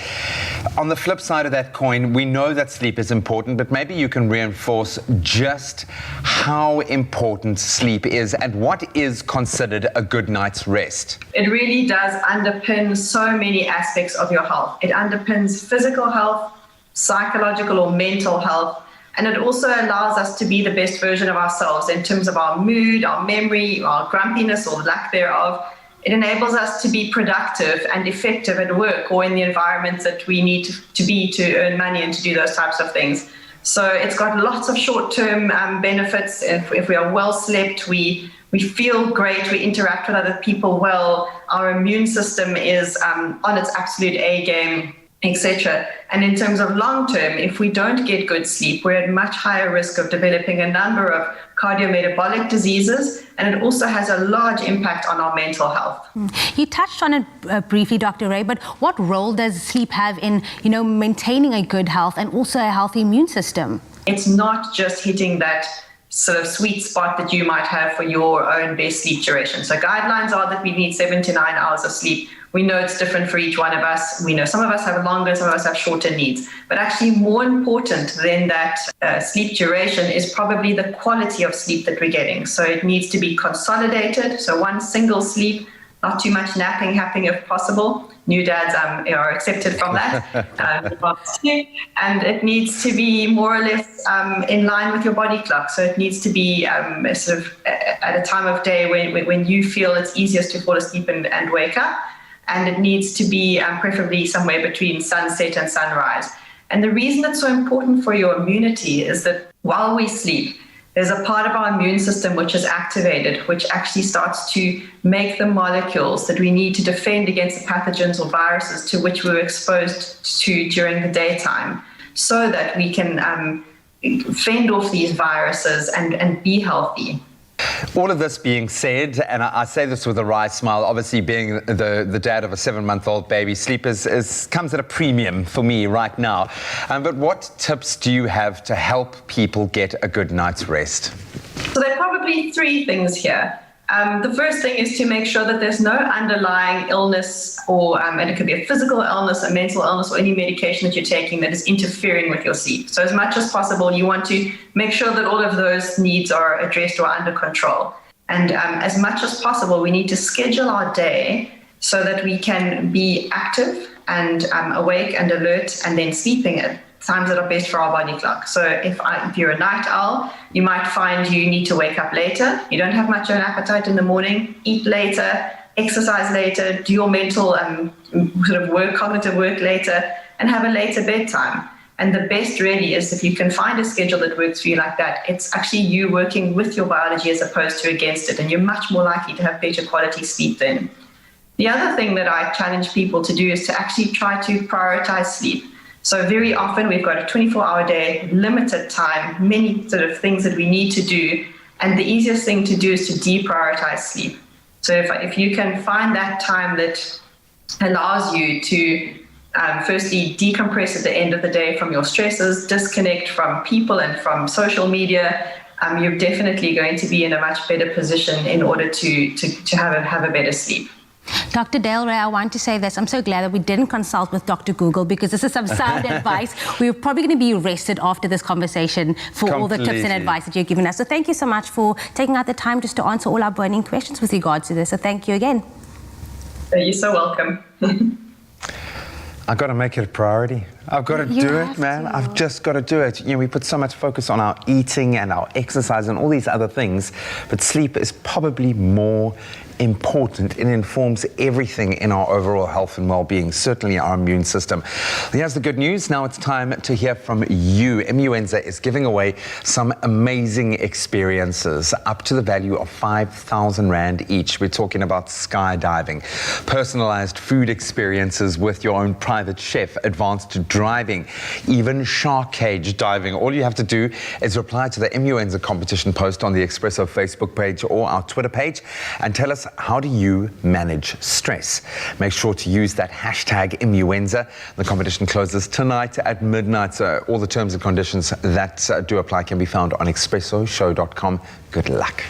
On the flip side of that coin, we know that sleep is important, but maybe you can reinforce just how important sleep is and what is considered a good night's rest. It really does underpin so many aspects of your health. It underpins physical health, psychological or mental health, and it also allows us to be the best version of ourselves in terms of our mood, our memory, our grumpiness or lack thereof. It enables us to be productive and effective at work or in the environment that we need to be to earn money and to do those types of things. So it's got lots of short-term benefits. If we are well slept, we feel great, we interact with other people well, our immune system is on its absolute A game, etc. And in terms of long-term, if we don't get good sleep, we're at much higher risk of developing a number of cardiometabolic diseases, and it also has a large impact on our mental health. You touched on it briefly, Dr. Ray, but what role does sleep have in, you know, maintaining a good health and also a healthy immune system? It's not just hitting that sort of sweet spot that you might have for your own best sleep duration. So guidelines are that we need 7 to 9 hours of sleep. We know it's different for each one of us. We know some of us have longer, some of us have shorter needs. But actually more important than that sleep duration is probably the quality of sleep that we're getting. So it needs to be consolidated. So one single sleep, not too much napping happening if possible. New dads are accepted from that. And it needs to be more or less in line with your body clock. So it needs to be sort of at a time of day when you feel it's easiest to fall asleep and wake up. And it needs to be preferably somewhere between sunset and sunrise. And the reason it's so important for your immunity is that while we sleep, there's a part of our immune system which is activated, which actually starts to make the molecules that we need to defend against the pathogens or viruses to which we were exposed to during the daytime, so that we can fend off these viruses and be healthy. All of this being said, and I say this with a wry smile, obviously being the dad of a 7-month-old baby, sleep comes at a premium for me right now. But what tips do you have to help people get a good night's rest? So there are probably 3 things here. The first thing is to make sure that there's no underlying illness and it could be a physical illness, a mental illness, or any medication that you're taking that is interfering with your sleep. So as much as possible, you want to make sure that all of those needs are addressed or under control. And as much as possible, we need to schedule our day so that we can be active and awake and alert and then sleeping at times that are best for our body clock. So if you're a night owl, you might find you need to wake up later. You don't have much of an appetite in the morning. Eat later, exercise later, do your mental sort of cognitive work later, and have a later bedtime. And the best really is if you can find a schedule that works for you like that, it's actually you working with your biology as opposed to against it, and you're much more likely to have better quality sleep then. The other thing that I challenge people to do is to actually try to prioritize sleep. So very often we've got a 24-hour day, limited time, many sort of things that we need to do. And the easiest thing to do is to deprioritize sleep. So if you can find that time that allows you to firstly decompress at the end of the day from your stresses, disconnect from people and from social media, you're definitely going to be in a much better position in order to have a better sleep. Dr. Dale Ray, I want to say this. I'm so glad that we didn't consult with Dr. Google, because this is some sound advice. We're probably going to be arrested after this conversation for all the tips and advice that you've given us. So thank you so much for taking out the time just to answer all our burning questions with regards to this. So thank you again. You're so welcome. I've got to make it a priority. I've got to do it, man. I've just got to do it. You know, we put so much focus on our eating and our exercise and all these other things, but sleep is probably more important. It informs everything in our overall health and well-being, certainly our immune system. Here's the good news. Now it's time to hear from you. Immuenza is giving away some amazing experiences up to the value of 5,000 Rand each. We're talking about skydiving, personalized food experiences with your own private chef, advanced driving, even shark cage diving. All you have to do is reply to the Immuenza competition post on the Expresso Facebook page or our Twitter page and tell us, how do you manage stress? Make sure to use that hashtag Immuenza. The competition closes tonight at midnight. So all the terms and conditions that do apply can be found on expressoshow.com. Good luck.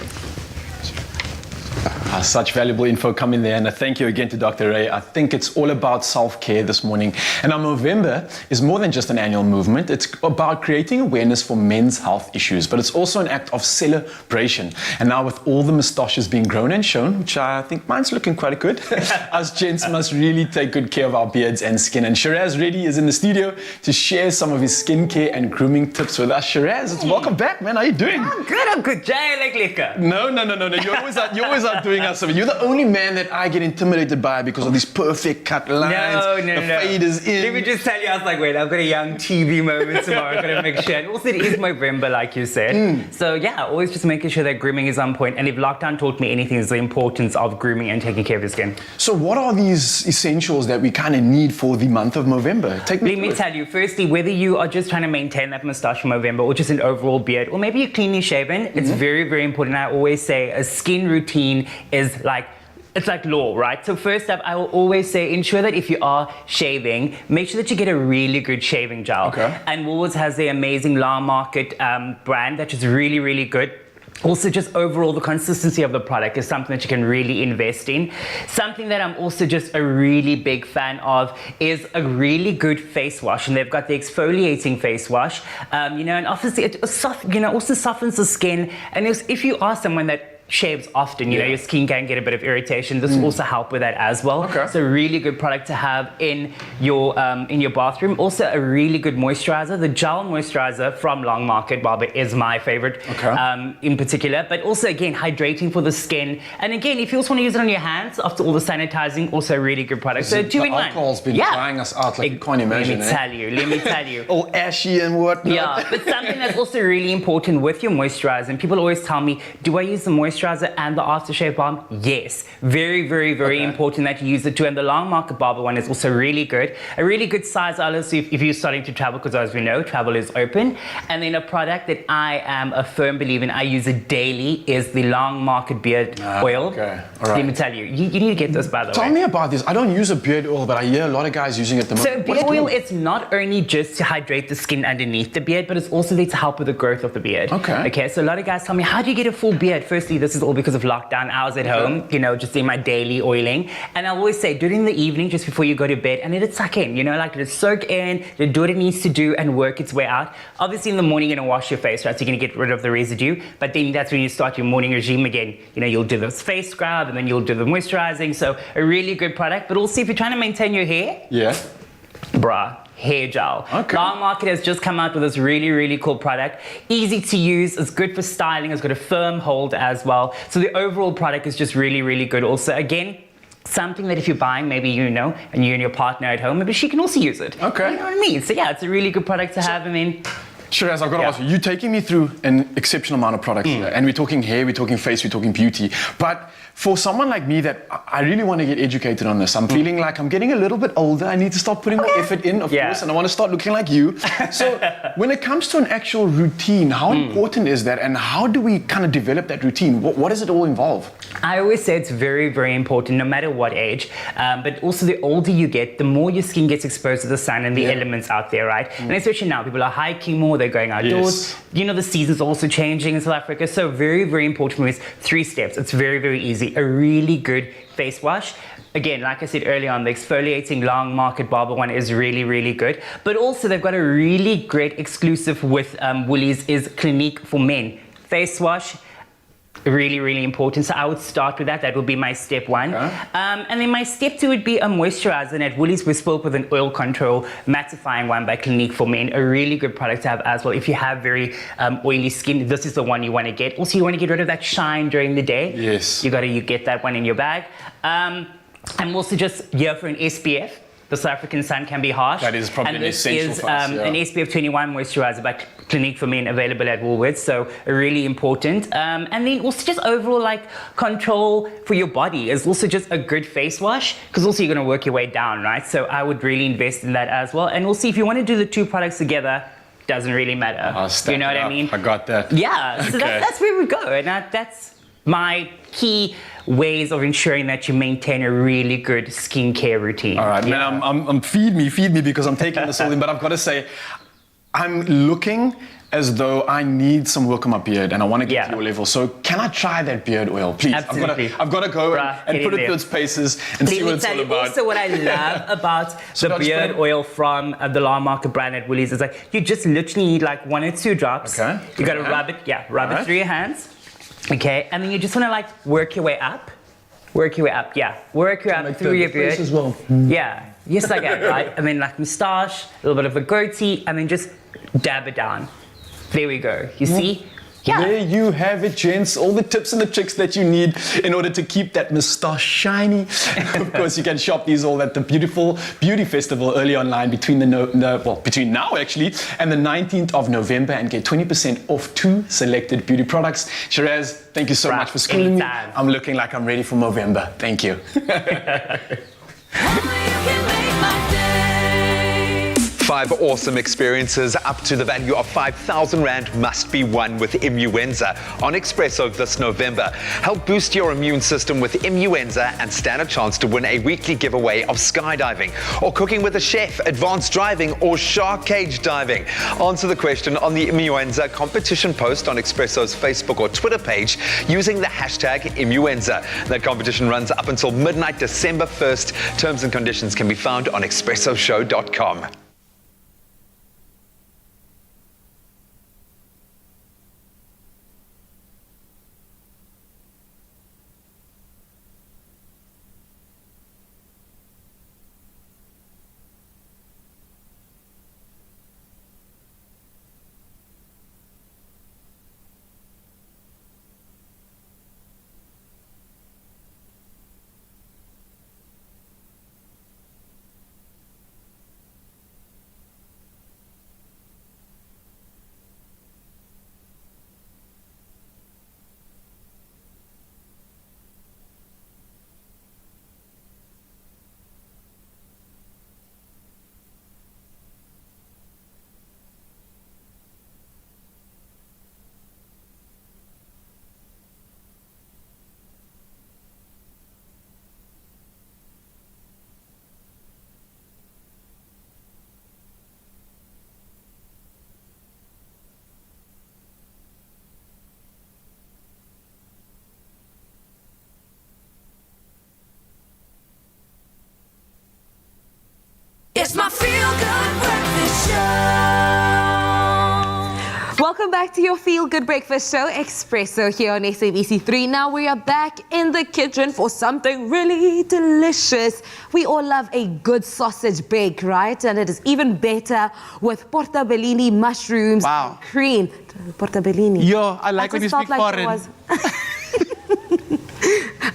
Such valuable info coming there, and a thank you again to Dr. Ray. I think it's all about self-care this morning. And our November is more than just an annual movement. It's about creating awareness for men's health issues, but it's also an act of celebration. And now with all the moustaches being grown and shown, which I think mine's looking quite good, us gents must really take good care of our beards and skin. And Shiraz Reddy is in the studio to share some of his skincare and grooming tips with us. Shiraz, welcome back, man. How are you doing? I'm good. Jay, like liquor. No. You always are doing us something. You're the only man that I get intimidated by because of these perfect cut lines. No. The fade is in. Let me just tell you, I was like, wait, I've got a young TV moment tomorrow. I've got to make sure. And also, it is November, like you said. So yeah, always just making sure that grooming is on point. And if lockdown taught me anything, is the importance of grooming and taking care of your skin. So what are these essentials that we kind of need for the month of November? Let me tell you, firstly, whether you are just trying to maintain that moustache for November or just an overall beard, or maybe you're cleanly shaven, it's very, very important. I always say a skin routine is like, it's like law, right? So first up, I will always say, ensure that if you are shaving, make sure that you get a really good shaving gel. Okay. And Woolworths has the amazing Long Market brand that is really, really good. Also, just overall, the consistency of the product is something that you can really invest in. Something that I'm also just a really big fan of is a really good face wash. And they've got the exfoliating face wash, and obviously it also softens the skin. And if you are someone that shaves often, your skin can get a bit of irritation. This will also help with that as well. Okay. So a really good product to have in your bathroom. Also a really good moisturizer. The gel moisturizer from Long Market Barber is my favorite in particular. But also again, hydrating for the skin. And again, if you also want to use it on your hands after all the sanitizing, also a really good product. So 2 in 1. Alcohol's been drying us out like you can't imagine. Let me tell you. All ashy and whatnot. Yeah, but something that's also really important with your moisturizer, and people always tell me, do I use the moisturizer and the aftershave balm? Yes, very, very, very important that you use the two. And the Long Market Barber one is also really good. A really good size, honestly, if you're starting to travel, because as we know, travel is open. And then a product that I am a firm believer in, I use it daily, is the Long Market Beard Oil. Okay, all right. Let me tell you, you need to get this, by the way. Tell me about this. I don't use a beard oil, but I hear a lot of guys using it at the moment. So beard oil, it's not only just to hydrate the skin underneath the beard, but it's also there to help with the growth of the beard. Okay, so a lot of guys tell me, how do you get a full beard? Firstly, this is all because of lockdown. I was at home, just doing my daily oiling. And I always say, during the evening, just before you go to bed, and let it suck in, let it soak in, let it do what it needs to do and work its way out. Obviously, in the morning, you're going to wash your face, right? So you're going to get rid of the residue. But then that's when you start your morning regime again. You'll do this face scrub and then you'll do the moisturizing. So a really good product. But also, if you're trying to maintain your hair, hair gel. Long Market has just come out with this really, really cool product. Easy to use, it's good for styling, it's got a firm hold as well. So the overall product is just really, really good. Also, again, something that if you're buying, maybe and you and your partner at home, maybe she can also use it. Okay. You know what I mean? So yeah, it's a really good product to have. I mean, Shiraz, I've got to ask you, you're taking me through an exceptional amount of products here. And we're talking hair, we're talking face, we're talking beauty. But for someone like me that I really want to get educated on this, I'm feeling like I'm getting a little bit older. I need to start putting more effort in, of course, and I want to start looking like you. So when it comes to an actual routine, how important is that? And how do we kind of develop that routine? What does it all involve? I always say it's very, very important, no matter what age. But also the older you get, the more your skin gets exposed to the sun and the elements out there, right? And especially now, people are hiking more, they're going outdoors. The season's also changing in South Africa. So very, very important for me is 3 steps. It's very, very easy. A really good face wash. Again, like I said earlier on, the exfoliating Long Market Barber one is really, really good. But also they've got a really great exclusive with Woolies is Clinique for Men. Face wash. Really, really important. So I would start with that. That would be my step one. And then my step two would be a moisturizer. And at Woolies, we spoke with an oil control mattifying one by Clinique for Men. A really good product to have as well. If you have very oily skin, this is the one you want to get. Also, you want to get rid of that shine during the day. Yes. You get that one in your bag. I'm also just here for an SPF. The South African sun can be harsh. That is probably an essential for us, an SPF 21 moisturizer by Clinique for Men, available at Woolworths, so really important. And then also just overall like control for your body is also just a good face wash, because also you're going to work your way down, right? So I would really invest in that as well. And also if you want to do the two products together, doesn't really matter. You know what I mean? I got that. Yeah, so Okay. that's where we go. And that's my key ways of ensuring that you maintain a really good skincare routine. All right, man, I'm feed me because I'm taking this all in, but I've got to say, I'm looking as though I need some work on my beard and I want to get to your level. So can I try that beard oil, please? Absolutely. I've got to go and put it through its paces and see what it's all about. Also, what I love about the beard oil from the La Marca brand at Woolies is like you just literally need like 1 or 2 drops. Okay. You got to rub it, rub it through your hands. Okay, and then you just want to like work your way up. Work your way up through your beard. As well. Yeah, yes like that, right? And then like moustache, a little bit of a goatee, and then just dab it down. There we go. You see? Yeah. There you have it, gents. All the tips and the tricks that you need in order to keep that moustache shiny. Of course, you can shop these all at the beautiful Beauty Festival early online between between now actually and the 19th of November and get 20% off 2 selected beauty products. Shiraz, thank you so much for schooling me. I'm looking like I'm ready for Movember. Thank you. 5 awesome experiences up to the value of 5,000 Rand must be won with Immuenza on Expresso this November. Help boost your immune system with Immuenza and stand a chance to win a weekly giveaway of skydiving or cooking with a chef, advanced driving or shark cage diving. Answer the question on the Immuenza competition post on Expresso's Facebook or Twitter page using the hashtag Immuenza. That competition runs up until midnight December 1st. Terms and conditions can be found on expressoshow.com. It's my Feel Good Breakfast Show. Welcome back to your Feel Good Breakfast Show, Expresso here on SABC3. Now we are back in the kitchen for something really delicious. We all love a good sausage bake, right? And it is even better with portabellini mushrooms, cream. Portabellini. Yo, I like when you speak foreign.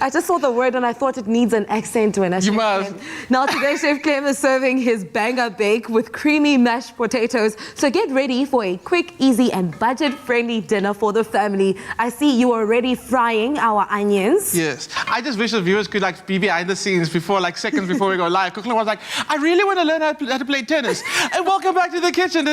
I just saw the word and I thought it needs an accent when I You must. Now today Chef Clem is serving his banger bake with creamy mashed potatoes. So get ready for a quick, easy and budget-friendly dinner for the family. I see you are already frying our onions. Yes. I just wish the viewers could like be behind the scenes before, like seconds before we go live. Kukla was like, I really want to learn how to play tennis. And welcome back to the kitchen.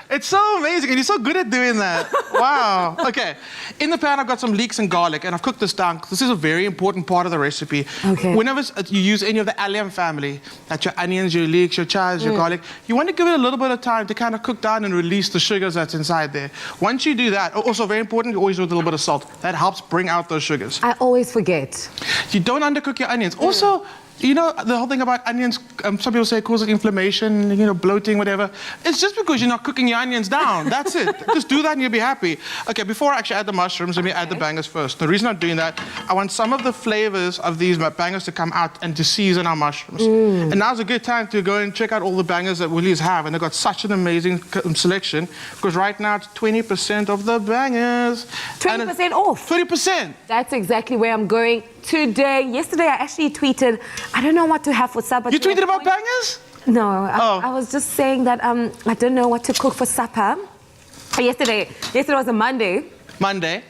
It's so amazing and you're so good at doing that. Wow. Okay. In the pan I've got some leeks and garlic and I've cooked this down. This is a very important part of the recipe. Okay. Whenever you use any of the allium family, that's your onions, your leeks, your chives, your garlic, you want to give it a little bit of time to kind of cook down and release the sugars that's inside there. Once you do that, also very important, you always do a little bit of salt. That helps bring out those sugars. I always forget. You don't undercook your onions. Also, You know, the whole thing about onions, some people say it causes inflammation, you know, bloating, whatever. It's just because you're not cooking your onions down. That's it. Just do that and you'll be happy. Okay, before I actually add the mushrooms, let me add the bangers first. The reason I'm doing that, I want some of the flavors of these bangers to come out and to season our mushrooms. And now's a good time to go and check out all the bangers that Woolies have. And they've got such an amazing selection, because right now it's 20% of the bangers. 20% off? 20%. That's exactly where I'm going today. Yesterday, I actually tweeted, I don't know what to have for supper. You tweeted about bangers? No, I was just saying that I don't know what to cook for supper. Yesterday was a Monday.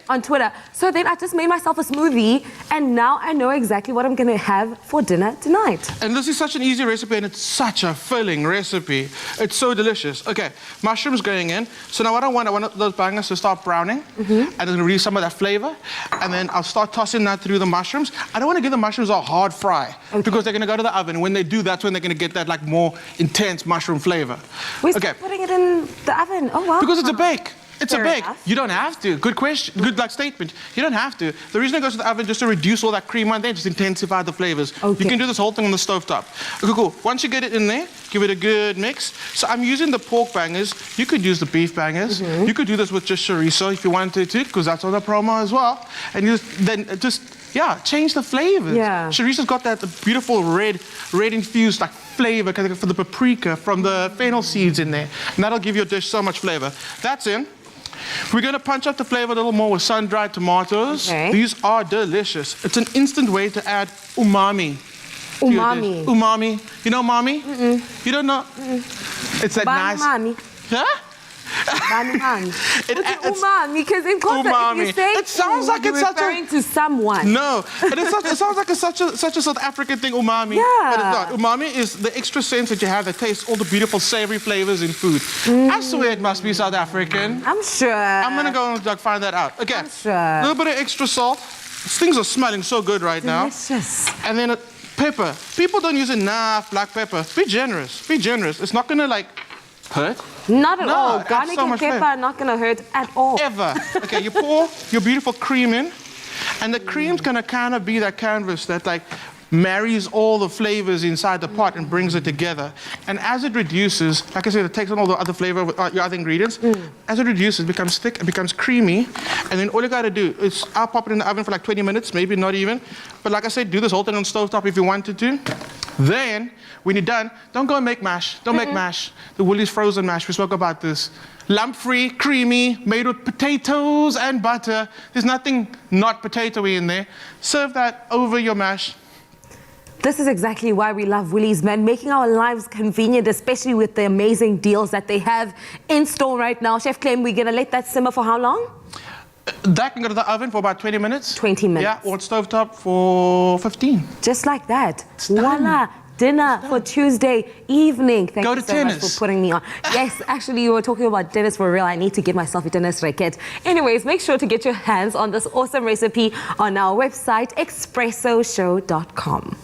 On Twitter. So then I just made myself a smoothie, and now I know exactly what I'm going to have for dinner tonight. And this is such an easy recipe, and it's such a filling recipe. It's so delicious. Okay, mushrooms going in. So now what I want those bangers to start browning, and then release some of that flavor, and then I'll start tossing that through the mushrooms. I don't want to give the mushrooms a hard fry, because they're going to go to the oven. When they do, that's when they're going to get that like more intense mushroom flavor. We're still putting it in the oven. Oh, wow. Because it's a bake. It's Fair a bake. enough. You don't have to. Good question. Good statement. You don't have to. The reason it goes to the oven just to reduce all that cream on there, just intensify the flavors. Okay. You can do this whole thing on the stovetop. Okay, cool. Once you get it in there, give it a good mix. So I'm using the pork bangers. You could use the beef bangers. You could do this with just chorizo if you wanted to, because that's on the promo as well. And change the flavors. Yeah. Chorizo's got that beautiful red infused like flavor for the paprika from the fennel seeds in there. And that'll give your dish so much flavor. That's in. We're going to punch up the flavor a little more with sun-dried tomatoes. Okay. These are delicious. It's an instant way to add umami. Umami. Umami. You know umami? You don't know? It's that nice... Umami. Huh? Umami, because in context, if you say it sounds like it's referring to someone. No, it sounds like it's such a South African thing, umami. Yeah. But it's not. Umami is the extra sense that you have that tastes all the beautiful savory flavors in food. I swear it must be South African. I'm sure. I'm gonna go and find that out. Okay. I'm sure. A little bit of extra salt. Things are smelling so good right now. Delicious. And then pepper. People don't use enough black pepper. Be generous. Be generous. It's not gonna like hurt. Not at all. It adds Garlic so and much pepper flavor. are not going to hurt at all. Ever. Okay, you pour your beautiful cream in, and the cream's going to kind of be that canvas that like marries all the flavors inside the pot and brings it together. And as it reduces, like I said, it takes on all the other flavor with your other ingredients. As it reduces, it becomes thick, it becomes creamy, and then all you got to do is I'll pop it in the oven for like 20 minutes, maybe not even. But like I said, do this whole thing on stovetop if you wanted to. Then, when you're done, don't go and make mash. Don't make mash. The Woolies frozen mash, we spoke about this. Lump-free, creamy, made with potatoes and butter. There's nothing not potatoey in there. Serve that over your mash. This is exactly why we love Woolies, man. Making our lives convenient, especially with the amazing deals that they have in store right now. Chef Clem, we're going to let that simmer for how long? That can go to the oven for about 20 minutes. 20 minutes. Yeah, or stovetop for 15. Just like that. Voila. Dinner for Tuesday evening. Thank Go you to so tennis. much for putting me on. Yes, actually, you were talking about tennis for real. I need to get myself a tennis racket. Anyways, make sure to get your hands on this awesome recipe on our website, expressoshow.com.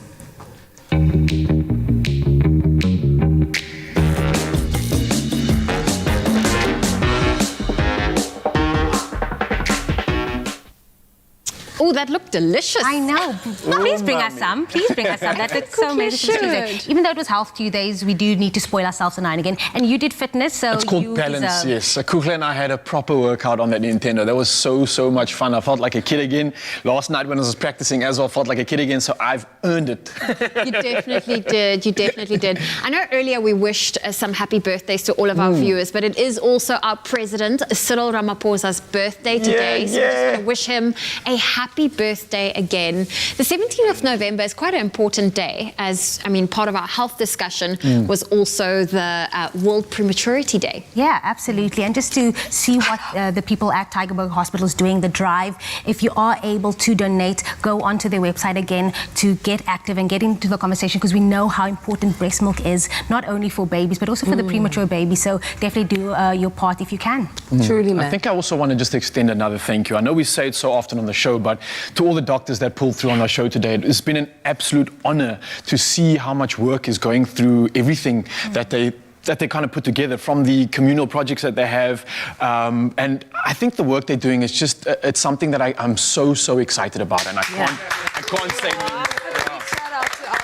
Oh, that looked delicious. I know. Please bring us some. Please bring us some. That looks so amazing. Even though it was Health Tuesdays, we do need to spoil ourselves now and again. And you did fitness, so it's called balance, yes. Kukla and I had a proper workout on that Nintendo. That was so much fun. I felt like a kid again. Last night when I was practicing as well, I felt like a kid again, so I've earned it. You definitely did. You definitely did. I know earlier we wished some happy birthdays to all of our viewers, but it is also our president, Cyril Ramaphosa's birthday today. So we just want to wish him a happy birthday again. The 17th of November is quite an important day, as, I mean, part of our health discussion was also the World Prematurity Day. Yeah, absolutely. And just to see what the people at Tygerberg Hospital is doing, the drive, if you are able to donate, go onto their website again to get active and get into the conversation, because we know how important breast milk is, not only for babies, but also for the premature baby. So definitely do your part if you can. Truly, man. I think I also want to just extend another thank you. I know we say it so often on the show, but to all the doctors that pulled through on our show today, it's been an absolute honor to see how much work is going through everything that they kind of put together, from the communal projects that they have. And I think the work they're doing is just, it's something that I'm so excited about. And I can't say more. Shout out to our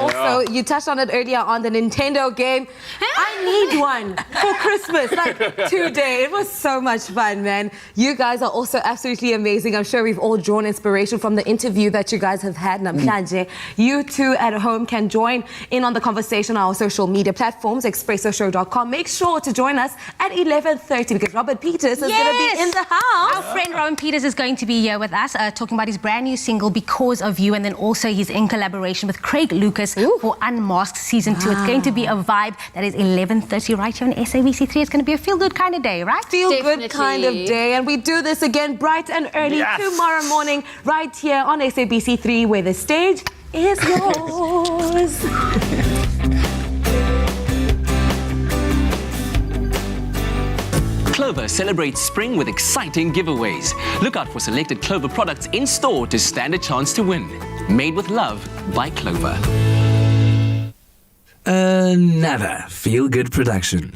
also, you touched on it earlier on the Nintendo game. I need one for Christmas, like today. It was so much fun, man. You guys are also absolutely amazing. I'm sure we've all drawn inspiration from the interview that you guys have had. Namhlanje, you too at home can join in on the conversation on our social media platforms, expressoshow.com. Make sure to join us at 11:30 because Robert Peters is going to be in the house. Our friend Robert Peters is going to be here with us, talking about his brand new single, Because of You, and then also he's in collaboration with Craig Lucas for Unmasked Season 2. It's going to be a vibe. That is 11:30 right here on SABC3. It's going to be a feel-good kind of day, right? Feel-good kind of day. And we do this again bright and early tomorrow morning right here on SABC3 where the stage is yours. Clover celebrates spring with exciting giveaways. Look out for selected Clover products in store to stand a chance to win. Made with love by Clover. Another feel-good production.